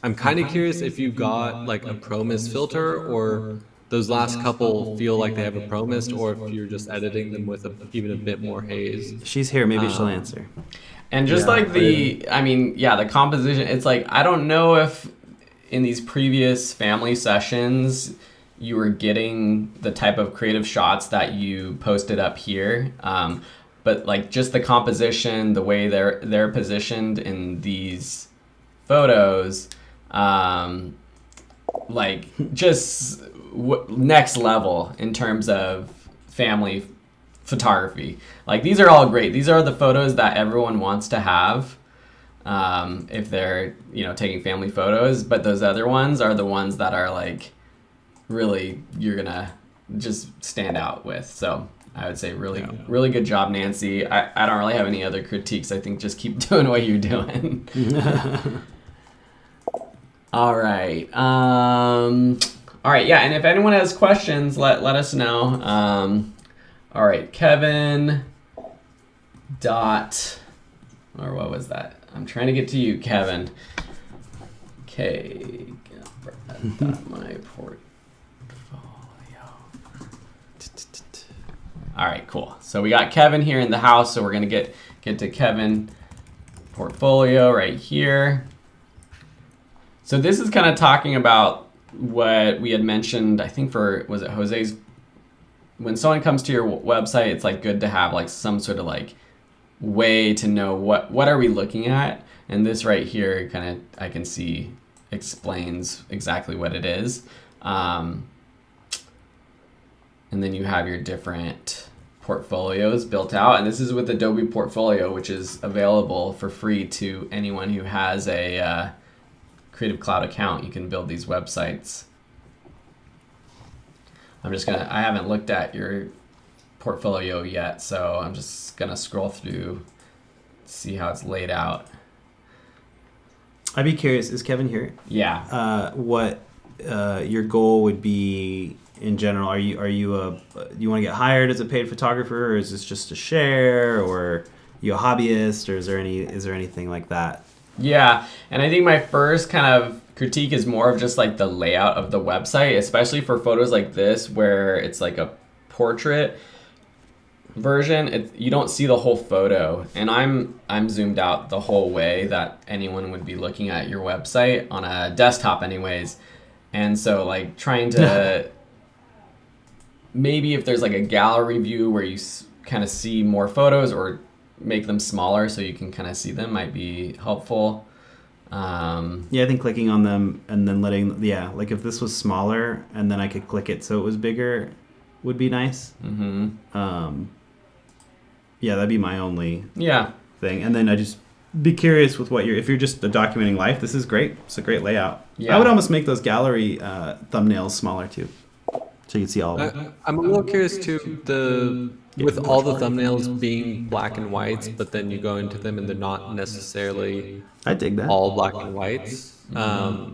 I'm kind of curious if you got like a pro mist filter, or those last couple feel like they have a pro mist, or if you're just editing them with even a bit more haze. She's here. Maybe she'll answer. And just like the composition, it's like, I don't know if in these previous family sessions you were getting the type of creative shots that you posted up here. But like just the composition, the way they're positioned in these photos, like just next level in terms of family photography. Like these are all great. These are the photos that everyone wants to have if they're taking family photos, but those other ones are the ones that are like really you're gonna just stand out with. So I would say really good job, Nancy. I don't really have any other critiques. I think just keep doing what you're doing. All right. Yeah, and if anyone has questions, let us know. All right, Kevin or what was that? I'm trying to get to you, Kevin. Okay, my portfolio. All right, cool. So we got Kevin here in the house, so we're gonna get to Kevin portfolio right here. So this is kind of talking about what we had mentioned, I think was it Jose's? When someone comes to your website, it's like good to have like some sort of like way to know what are we looking at. And this right here kind of, I can see, explains exactly what it is. And then you have your different portfolios built out. And this is with Adobe Portfolio, which is available for free to anyone who has a Creative Cloud account. You can build these websites. I haven't looked at your portfolio yet, so I'm just gonna scroll through, see how it's laid out. I'd be curious, is Kevin here? Yeah. What your goal would be in general? Do you want to get hired as a paid photographer, or is this just a share, or are you a hobbyist, or is there anything like that? Yeah, and I think my first kind of critique is more of just like the layout of the website, especially for photos like this where it's like a portrait version. You don't see the whole photo, and I'm zoomed out the whole way that anyone would be looking at your website on a desktop anyways. And so like trying to maybe if there's like a gallery view where you kind of see more photos, or make them smaller so you can kind of see them, might be helpful. I think clicking on them and then like if this was smaller and then I could click it so it was bigger would be nice. That'd be my only thing. And then I just be curious with if you're just documenting life, this is great. It's a great layout. I would almost make those gallery thumbnails smaller too, so you can see all of them. I'm a little curious too, with all the thumbnails being black and whites, but then you go into them and they're not necessarily I dig that. all black and whites. I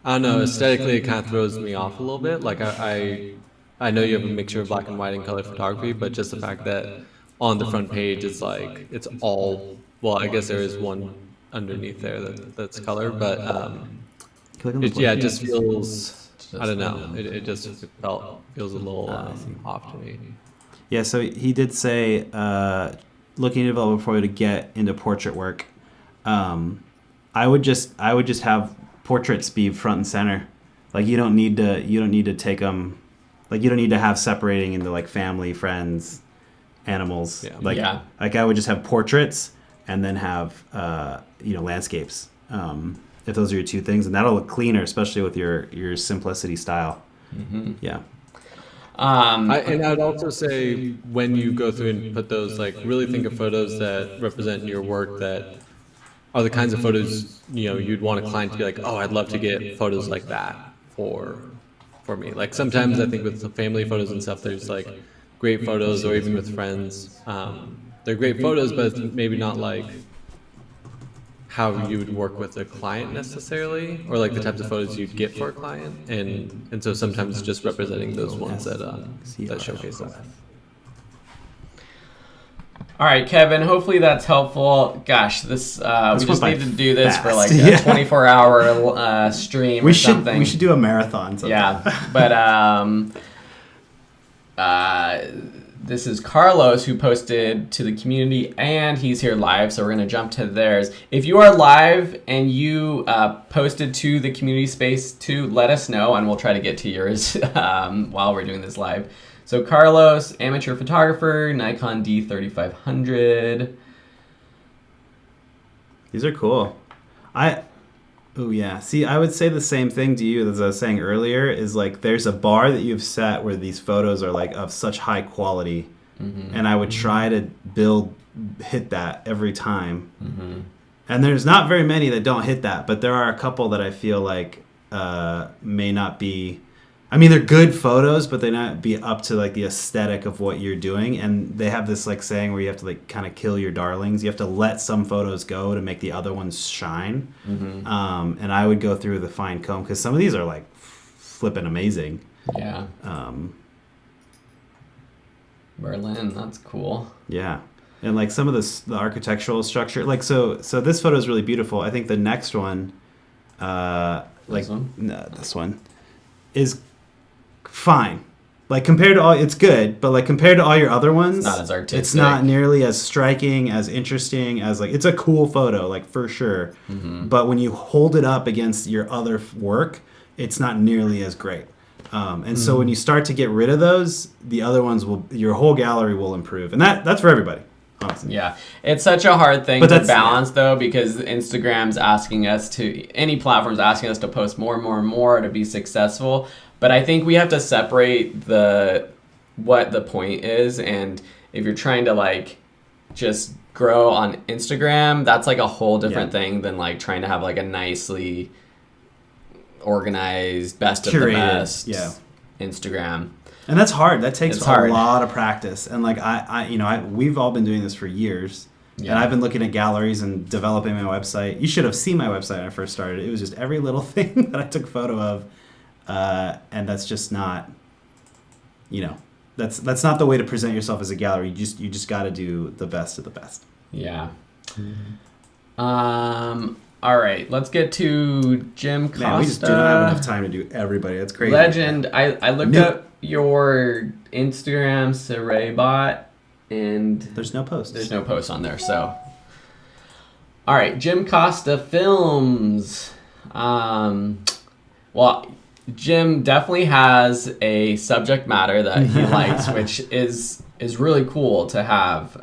don't know, aesthetically it kind of throws me off a little bit. Like I know you have a mixture of black and white and color photography, but just the fact that on the front page it's like it's all, well, I guess there is one underneath there that's color, but it just feels, I don't know, it just feels a little off to me. Yeah, so he did say looking to develop a portfolio to get into portrait work. I would just have portraits be front and center. Like you don't need to take them, like you don't need to have separating into like family, friends, animals. Like I would just have portraits and then have landscapes. If those are your two things, and that'll look cleaner, especially with your simplicity style. Yeah. And I'd also say when you go through and put those, like really think of photos that represent your work that are the kinds of photos you'd want a client to be like, oh, I'd love to get photos like that for me. Like sometimes I think with the family photos and stuff, there's like great photos, or even with friends, they're great photos, but it's maybe not like how you would work with a client necessarily, or like the types of photos you'd get for a client, and so sometimes it's just representing those ones that showcase that. All right, Kevin, hopefully that's helpful. Gosh, we just need to do this for like a 24-hour stream or something. We should do a marathon sometime. Yeah, but this is Carlos who posted to the community, and he's here live, so we're going to jump to theirs. If you are live and you posted to the community space too, let us know, and we'll try to get to yours while we're doing this live. So Carlos, amateur photographer, Nikon D3500. These are cool. See, I would say the same thing to you as I was saying earlier, is like there's a bar that you've set where these photos are like of such high quality, and I would try to hit that every time. And there's not very many that don't hit that, but there are a couple that I feel like may not be, I mean, they're good photos, but they not be up to like the aesthetic of what you're doing. And they have this like saying where you have to like kind of kill your darlings. You have to let some photos go to make the other ones shine. And I would go through the fine comb because some of these are like flipping amazing. Yeah. Berlin, that's cool. Yeah. And like some of the architectural structure, like so this photo is really beautiful. I think the next one, this one is fine. Like compared to all, it's good, but like compared to all your other ones, it's not as artistic. It's not nearly as striking, as interesting, as like, it's a cool photo, like for sure. But when you hold it up against your other work, it's not nearly as great. And so when you start to get rid of those, the other ones your whole gallery will improve. And that's for everybody, honestly. Yeah. It's such a hard thing But to that's- balance, though, because Instagram's asking us any platform's asking us to post more and more and more to be successful. But I think we have to separate what the point is. And if you're trying to, like, just grow on Instagram, that's, like, a whole different thing than, like, trying to have, like, a nicely organized best of the Curated, best yeah. Instagram. And that's hard. That takes It's a hard. lot of practice. And like we've all been doing this for years. Yeah. And I've been looking at galleries and developing my website. You should have seen my website when I first started. It was just every little thing that I took a photo of. And that's just not, that's not the way to present yourself as a gallery. You just got to do the best of the best. Yeah. All right, let's get to Jim Costa. Man, we just do not have enough time to do everybody. That's crazy. Legend. I looked up your Instagram Serban, and There's no posts. there's no post on there. So, all right, Jim Costa films. Well, Jim definitely has a subject matter that he likes, which is really cool to have.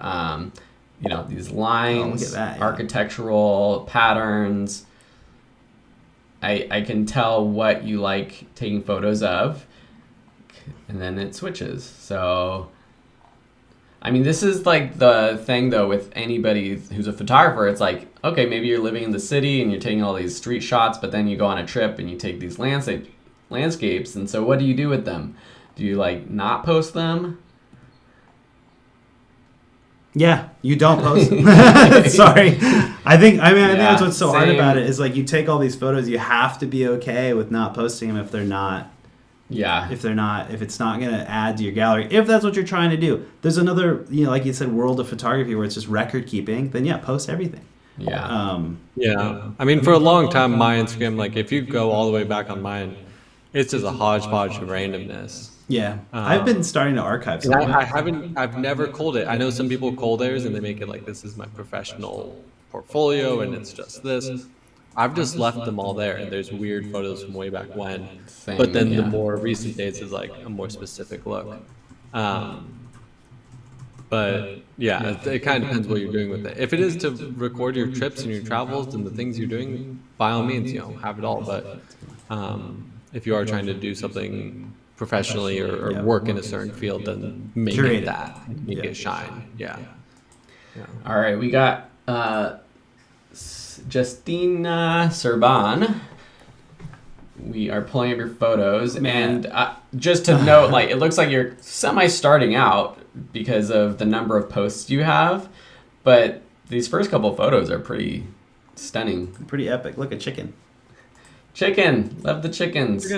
These lines, look at that, yeah. architectural patterns. I can tell what you like taking photos of, and then it switches. So, I mean, this is like the thing, though, with anybody who's a photographer. It's like, okay, maybe you're living in the city and you're taking all these street shots, but then you go on a trip and you take these landscapes. And so what do you do with them? Do you, like, not post them? Yeah, you don't post. Sorry. I think that's what's so hard same. about it is like you take all these photos, you have to be okay with not posting them if it's not going to add to your gallery. If that's what you're trying to do. There's another, like you said, world of photography where it's just record keeping, then yeah, post everything. Yeah. Yeah. I mean, for a long time, my Instagram, like if you go all the way back on mine, it's just a hodgepodge of randomness. Yeah. I've been starting to archive some And of it. I've never culled it. I know some people cull theirs and they make it like this is my professional portfolio and it's just this. I've just left them all there, and there's weird photos from way back when. Same, But then yeah. the more recent dates is like a more specific look. But yeah, it kind of depends what you're doing with it. If it is to record your trips and your travels and the things you're doing, by all means, have it all. But if you are trying to do something professionally or work in a certain field, then make Curate it that, make it shine. Yeah. All right, we got Justina Serban. We are pulling up your photos, and just to note, like it looks like you're starting out because of the number of posts you have, but these first couple of photos are pretty stunning. Pretty epic. Look at chicken. Chicken, love the chickens.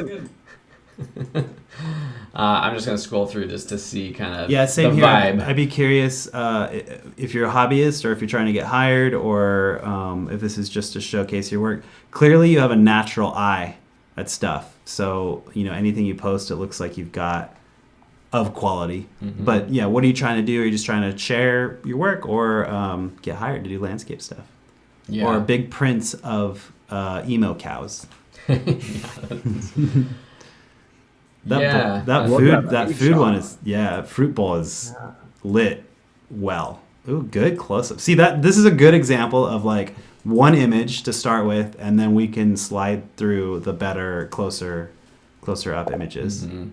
I'm just gonna scroll through just to see kind of Same the here. vibe. I'd be curious if you're a hobbyist or if you're trying to get hired or if this is just to showcase your work. Clearly, you have a natural eye at stuff. So, anything you post, it looks like you've got of quality. Mm-hmm. But yeah, what are you trying to do? Are you just trying to share your work or get hired to do landscape stuff? Yeah. Or big prints of emo cows? That food one is fruit bowl is lit well. Ooh, good close up. See this is a good example of like one image to start with, and then we can slide through the better, closer up images. Mm-hmm.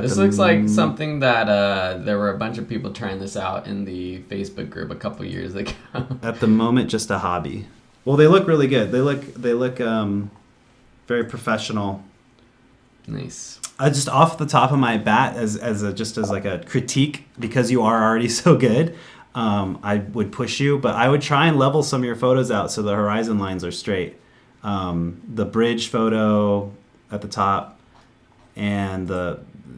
This looks like something that there were a bunch of people trying this out in the Facebook group a couple years ago. At the moment, just a hobby. Well, they look really good. They look very professional. Nice. Just off the top of my bat, as like a critique, because you are already so good, I would push you, but I would try and level some of your photos out so the horizon lines are straight. The bridge photo at the top, and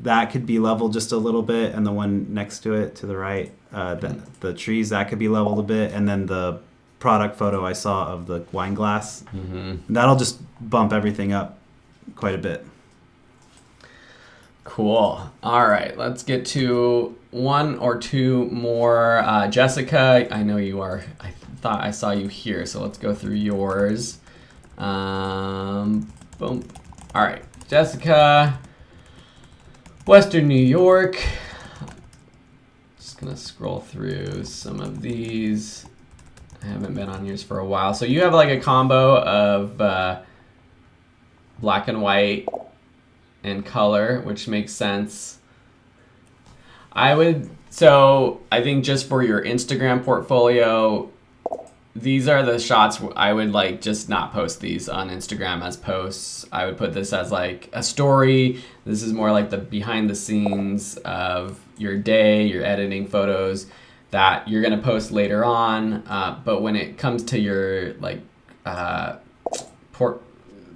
that could be leveled just a little bit, and the one next to it to the right, the trees, that could be leveled a bit, and then the product photo I saw of the wine glass, that'll just bump everything up quite a bit. Cool. All right, let's get to one or two more. Jessica, I know you are. I thought I saw you here, so let's go through yours. Boom. All right, Jessica. Western New York. Just gonna scroll through some of these. I haven't been on yours for a while. So you have like a combo of black and white and color, which makes sense. I think just for your Instagram portfolio, these are the shots I would like just not post these on Instagram as posts. I would put this as like a story. This is more like the behind the scenes of your day, your editing photos that you're gonna post later on. But when it comes to your like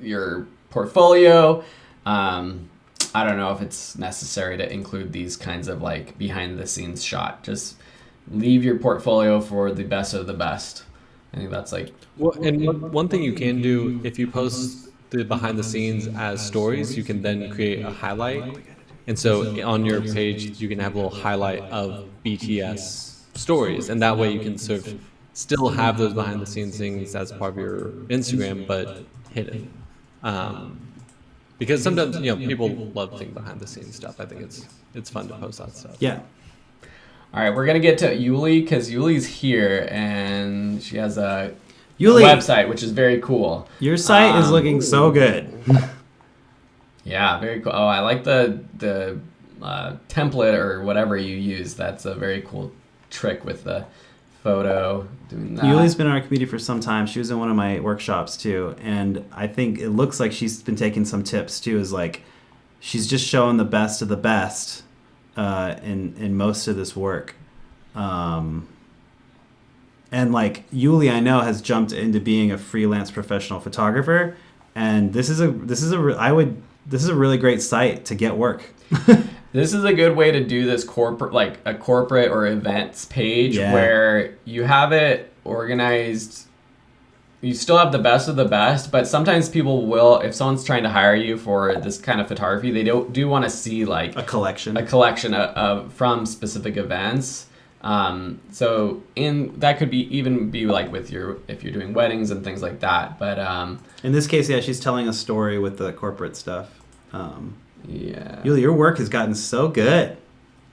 your portfolio, I don't know if it's necessary to include these kinds of like behind the scenes shot. Just leave your portfolio for the best of the best. I think that's like. Well, and one thing you can do if you post the behind the scenes as stories, you can then create a highlight. And so on your page, you can have a little highlight of BTS stories. And that way you can sort of still have those behind the scenes things as part of your Instagram, but hidden. Because sometimes, people love seeing behind the scenes stuff. I think it's fun to post that stuff. Yeah. All right, we're gonna get to Yuli because Yuli's here and she has a Yuli, website, which is very cool. your site is looking so good. Yeah, very cool. Oh, I like the template or whatever you use. That's a very cool trick with the photo. Doing that. Yuli's been in our community for some time. She was in one of my workshops too, and I think it looks like she's been taking some tips too. Is like she's just showing the best of the best in most of this work. And like Yuli, I know has jumped into being a freelance professional photographer, and this is a really great site to get work. This is a good way to do this corporate, like a corporate or events page where you have it organized. You still have the best of the best, but sometimes people will, if someone's trying to hire you for this kind of photography, they do want to see like a collection of from specific events. So that could even be like with if you're doing weddings and things like that. But in this case, yeah, she's telling a story with the corporate stuff. Yeah. Yuli, your work has gotten so good.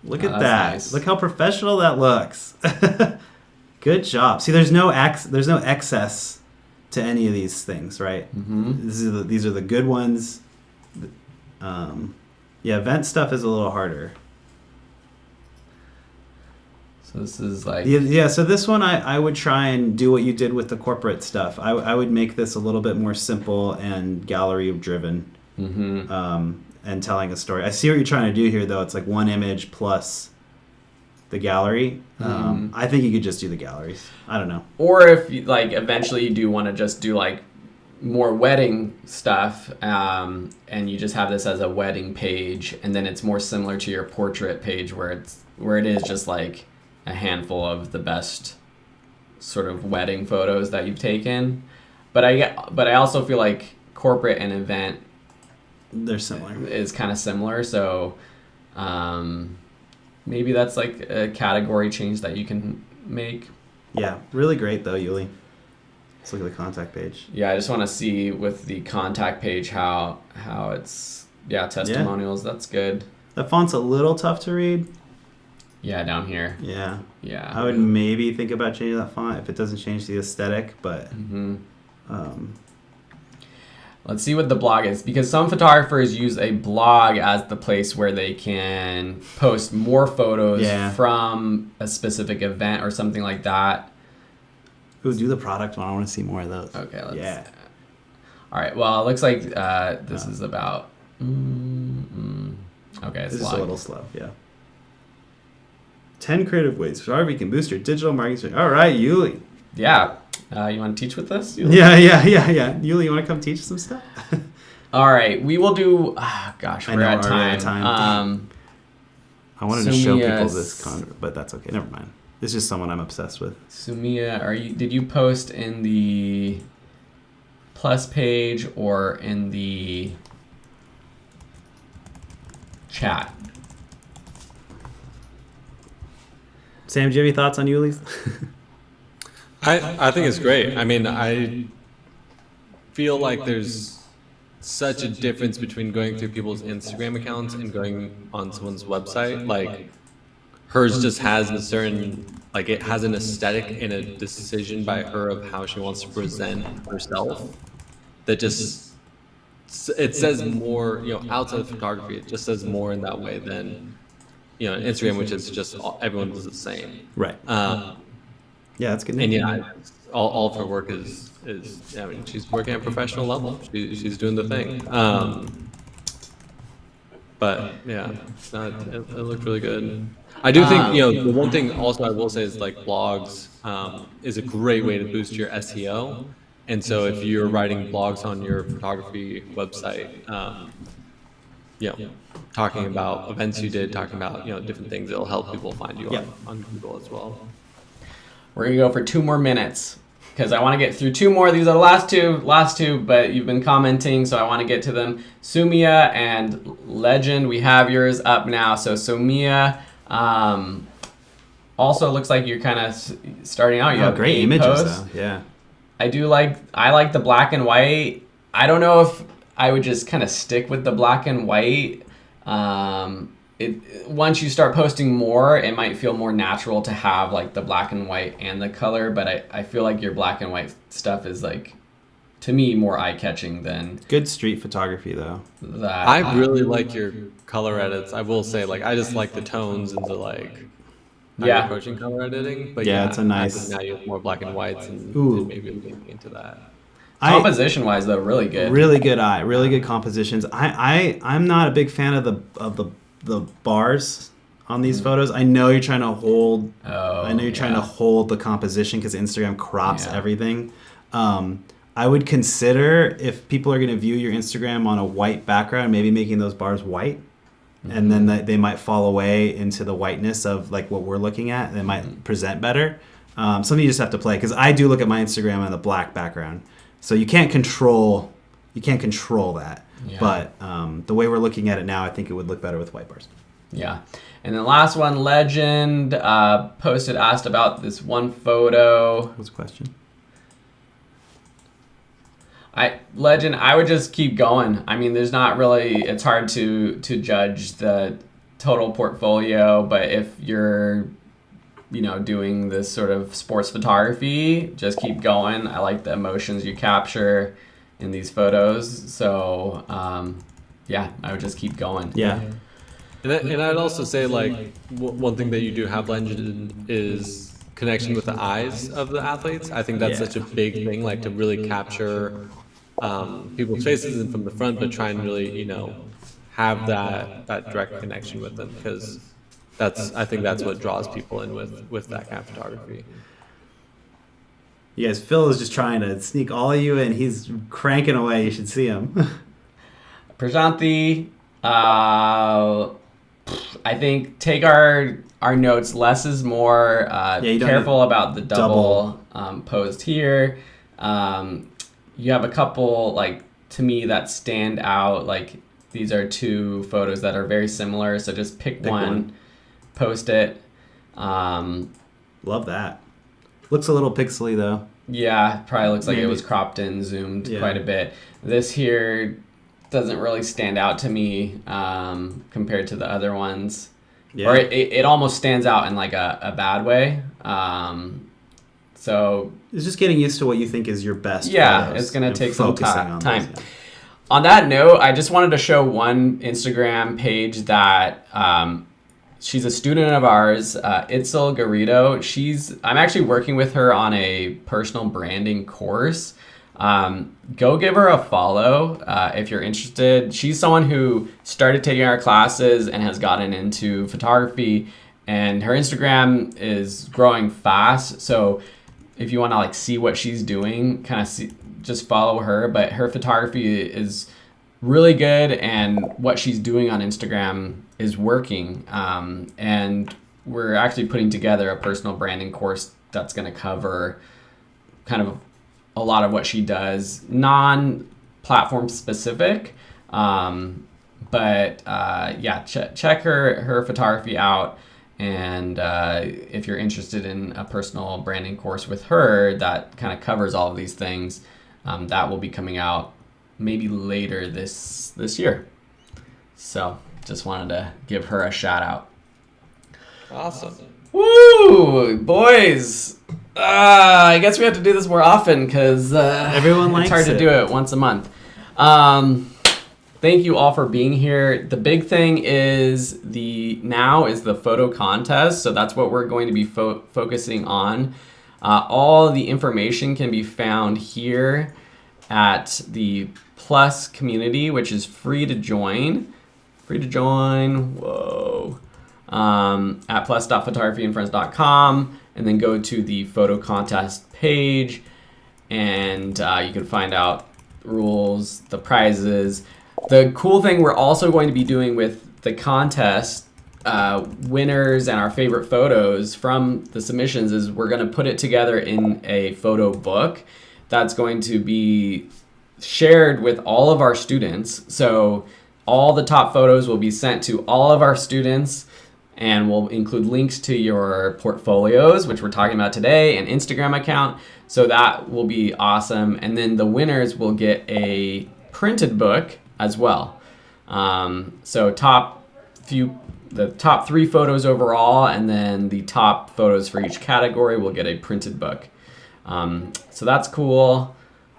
Look at that. Nice. Look how professional that looks. Good job. See, there's no excess to any of these things, right? Mm-hmm. These are the good ones. Event stuff is a little harder. So this is like... Yeah, so this one I would try and do what you did with the corporate stuff. I would make this a little bit more simple and gallery driven. Mm-hmm. And telling a story. I see what you're trying to do here, though. It's like one image plus the gallery. I think you could just do the galleries. I don't know. Or if like eventually you do want to just do like more wedding stuff, and you just have this as a wedding page, and then it's more similar to your portrait page where it is just like a handful of the best sort of wedding photos that you've taken. But I also feel like corporate and event, they're similar. Is kind of similar, so maybe that's like a category change that you can make. Yeah, really great though, Yuli. Let's look at the contact page. Yeah, I just want to see with the contact page how it's testimonials. Yeah. That's good. The font's a little tough to read. Yeah, down here. Yeah. Yeah. I would maybe think about changing that font if it doesn't change the aesthetic, but. Let's see what the blog is, because some photographers use a blog as the place where they can post more photos from a specific event or something like that. Ooh, do the product one. I want to see more of those. Okay, let's... All right, well, it looks like this is about... Okay, it's just a little slow, yeah. 10 creative ways photography can boost your digital marketing. All right, Yuli. Yeah. You want to teach with this? Yuli? Yeah. Yuli, you want to come teach some stuff? All right, we will do... we're at time. I wanted to show people this, but that's okay. Never mind. This is just someone I'm obsessed with. Sumia, did you post in the plus page or in the chat? Sam, do you have any thoughts on Yuli's? I think it's great. I mean, I feel like there's such a difference between going through people's Instagram accounts and going on someone's website. Like hers just has a certain, like it has an aesthetic and a decision by her of how she wants to present herself that just, it says more, outside of photography, it just says more in that way than, Instagram, which is just everyone does the same. Right. Yeah, that's good. And yeah, all of her work is I mean, she's working at a professional level. She's doing the thing. But yeah, it looked really good. I do think, the one thing also I will say is like blogs is a great way to boost your SEO. And so if you're writing blogs on your photography website, talking about events you did, talking about, different things, it'll help people find you on Google as well. We're going to go for 2 more minutes because I want to get through 2 more. These are the last two, but you've been commenting, so I want to get to them. Sumia and Legend, we have yours up now. So Sumia, also looks like you're kind of starting out. You have great 8 images posts. though. Yeah. I like the black and white. I don't know if I would just kind of stick with the black and white. Once you start posting more, it might feel more natural to have like the black and white and the color, but I feel like your black and white stuff is like, to me, more eye-catching than Good street photography though. that. I really like your color edits. I will say, like, I just like the tones and the like. How you're approaching color editing, but Yeah, it's a I nice- think now you have more black and whites and Ooh. maybe looking into that. Composition-wise, though, really good. Really good eye, really good compositions. I'm not a big fan of the bars on these photos. I know you're trying to hold. Trying to hold the composition because Instagram crops everything. I would consider, if people are going to view your Instagram on a white background, maybe making those bars white. And then they might fall away into the whiteness of like what we're looking at. They might present better. Something you just have to play, because I do look at my Instagram on the black background, so you can't control that. Yeah. But the way we're looking at it now, I think it would look better with white bars. Yeah. And the last one, Legend, asked about this one photo. What's the question? Legend, I would just keep going. I mean, there's not really, it's hard to judge the total portfolio, but if you're, doing this sort of sports photography, just keep going. I like the emotions you capture in these photos. So, I would just keep going. Yeah. And I'd also say, like, one thing that you do have, Legend, is connection with the eyes of the athletes. I think that's such a big thing, like, to really capture people's faces and from the front, but try and really, have that direct connection with them, because I think that's what draws people in with that kind of photography. You guys, Phil is just trying to sneak all of you in. He's cranking away. You should see him. Prajanthi, I think take our notes. Less is more. Careful about the double post here. You have a couple, like, to me, that stand out. Like, these are 2 photos that are very similar, so just pick one, post it. Love that. Looks a little pixely though. Yeah, probably looks like it was cropped and zoomed quite a bit. This here doesn't really stand out to me compared to the other ones. Yeah. Or it almost stands out in like a bad way. So it's just getting used to what you think is your best. Yeah, it's going to take some time. Those. On that note, I just wanted to show one Instagram page that she's a student of ours, Itzel Garrido. I'm actually working with her on a personal branding course. Go give her a follow if you're interested. She's someone who started taking our classes and has gotten into photography, and her Instagram is growing fast. So if you want to like see what she's doing, just follow her. But her photography is really good, and what she's doing on Instagram is working. And we're actually putting together a personal branding course that's going to cover kind of a lot of what she does, non-platform specific. Check her photography out. And if you're interested in a personal branding course with her that kind of covers all of these things, that will be coming out maybe later this year. So just wanted to give her a shout out. Awesome. Woo, boys! I guess we have to do this more often because Everyone likes it's hard to it. do it once a month. Thank you all for being here. The big thing is the photo contest, so that's what we're going to be focusing on. All the information can be found here at the Plus community, which is free to join. Whoa. At plus.photographyandfriends.com, and then go to the photo contest page, and you can find out rules, the prizes. The cool thing we're also going to be doing with the contest winners and our favorite photos from the submissions is we're going to put it together in a photo book that's going to be shared with all of our students. So all the top photos will be sent to all of our students, and we'll include links to your portfolios, which we're talking about today, and Instagram account. So that will be awesome. And then the winners will get a printed book as well. So the top 3 photos overall, and then the top photos for each category will get a printed book. So that's cool.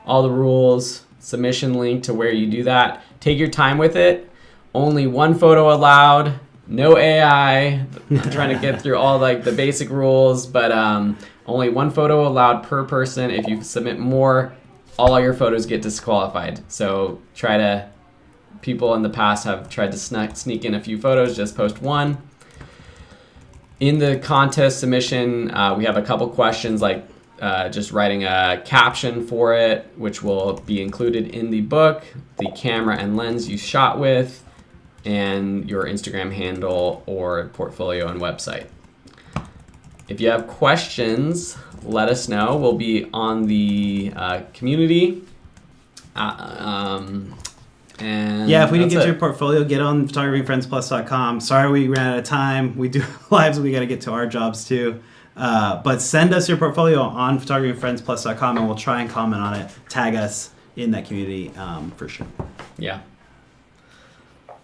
All the rules, submission link to where you do that. Take your time with it. Only 1 photo allowed. No AI. I'm trying to get through all like the basic rules, but only 1 photo allowed per person. If you submit more, all your photos get disqualified. So people in the past have tried to sneak in a few photos, just post 1. In the contest submission, we have a couple questions like just writing a caption for it, which will be included in the book, the camera and lens you shot with, and your Instagram handle or portfolio and website. If you have questions, let us know. We'll be on the community. And Yeah, if we didn't that's get it. your portfolio, get on photographyfriendsplus.com. Sorry we ran out of time. We do have lives, we got to get to our jobs too. But send us your portfolio on photographyfriendsplus.com, and we'll try and comment on it. Tag us in that community for sure. Yeah.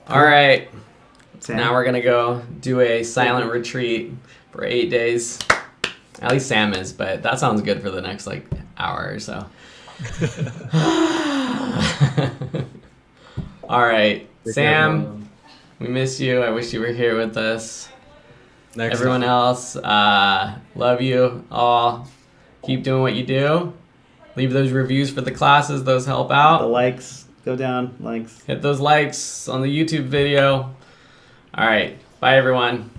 All right. Sam? Now we're going to go do a silent retreat for 8 days. At least Sam is, but that sounds good for the next like hour or so. All right. Sam, we miss you. I wish you were here with us. Next Everyone time. else, love you all. Keep doing what you do. Leave those reviews for the classes. Those help The out. likes, go down, likes. Hit those likes on the YouTube video. All right. Bye, everyone.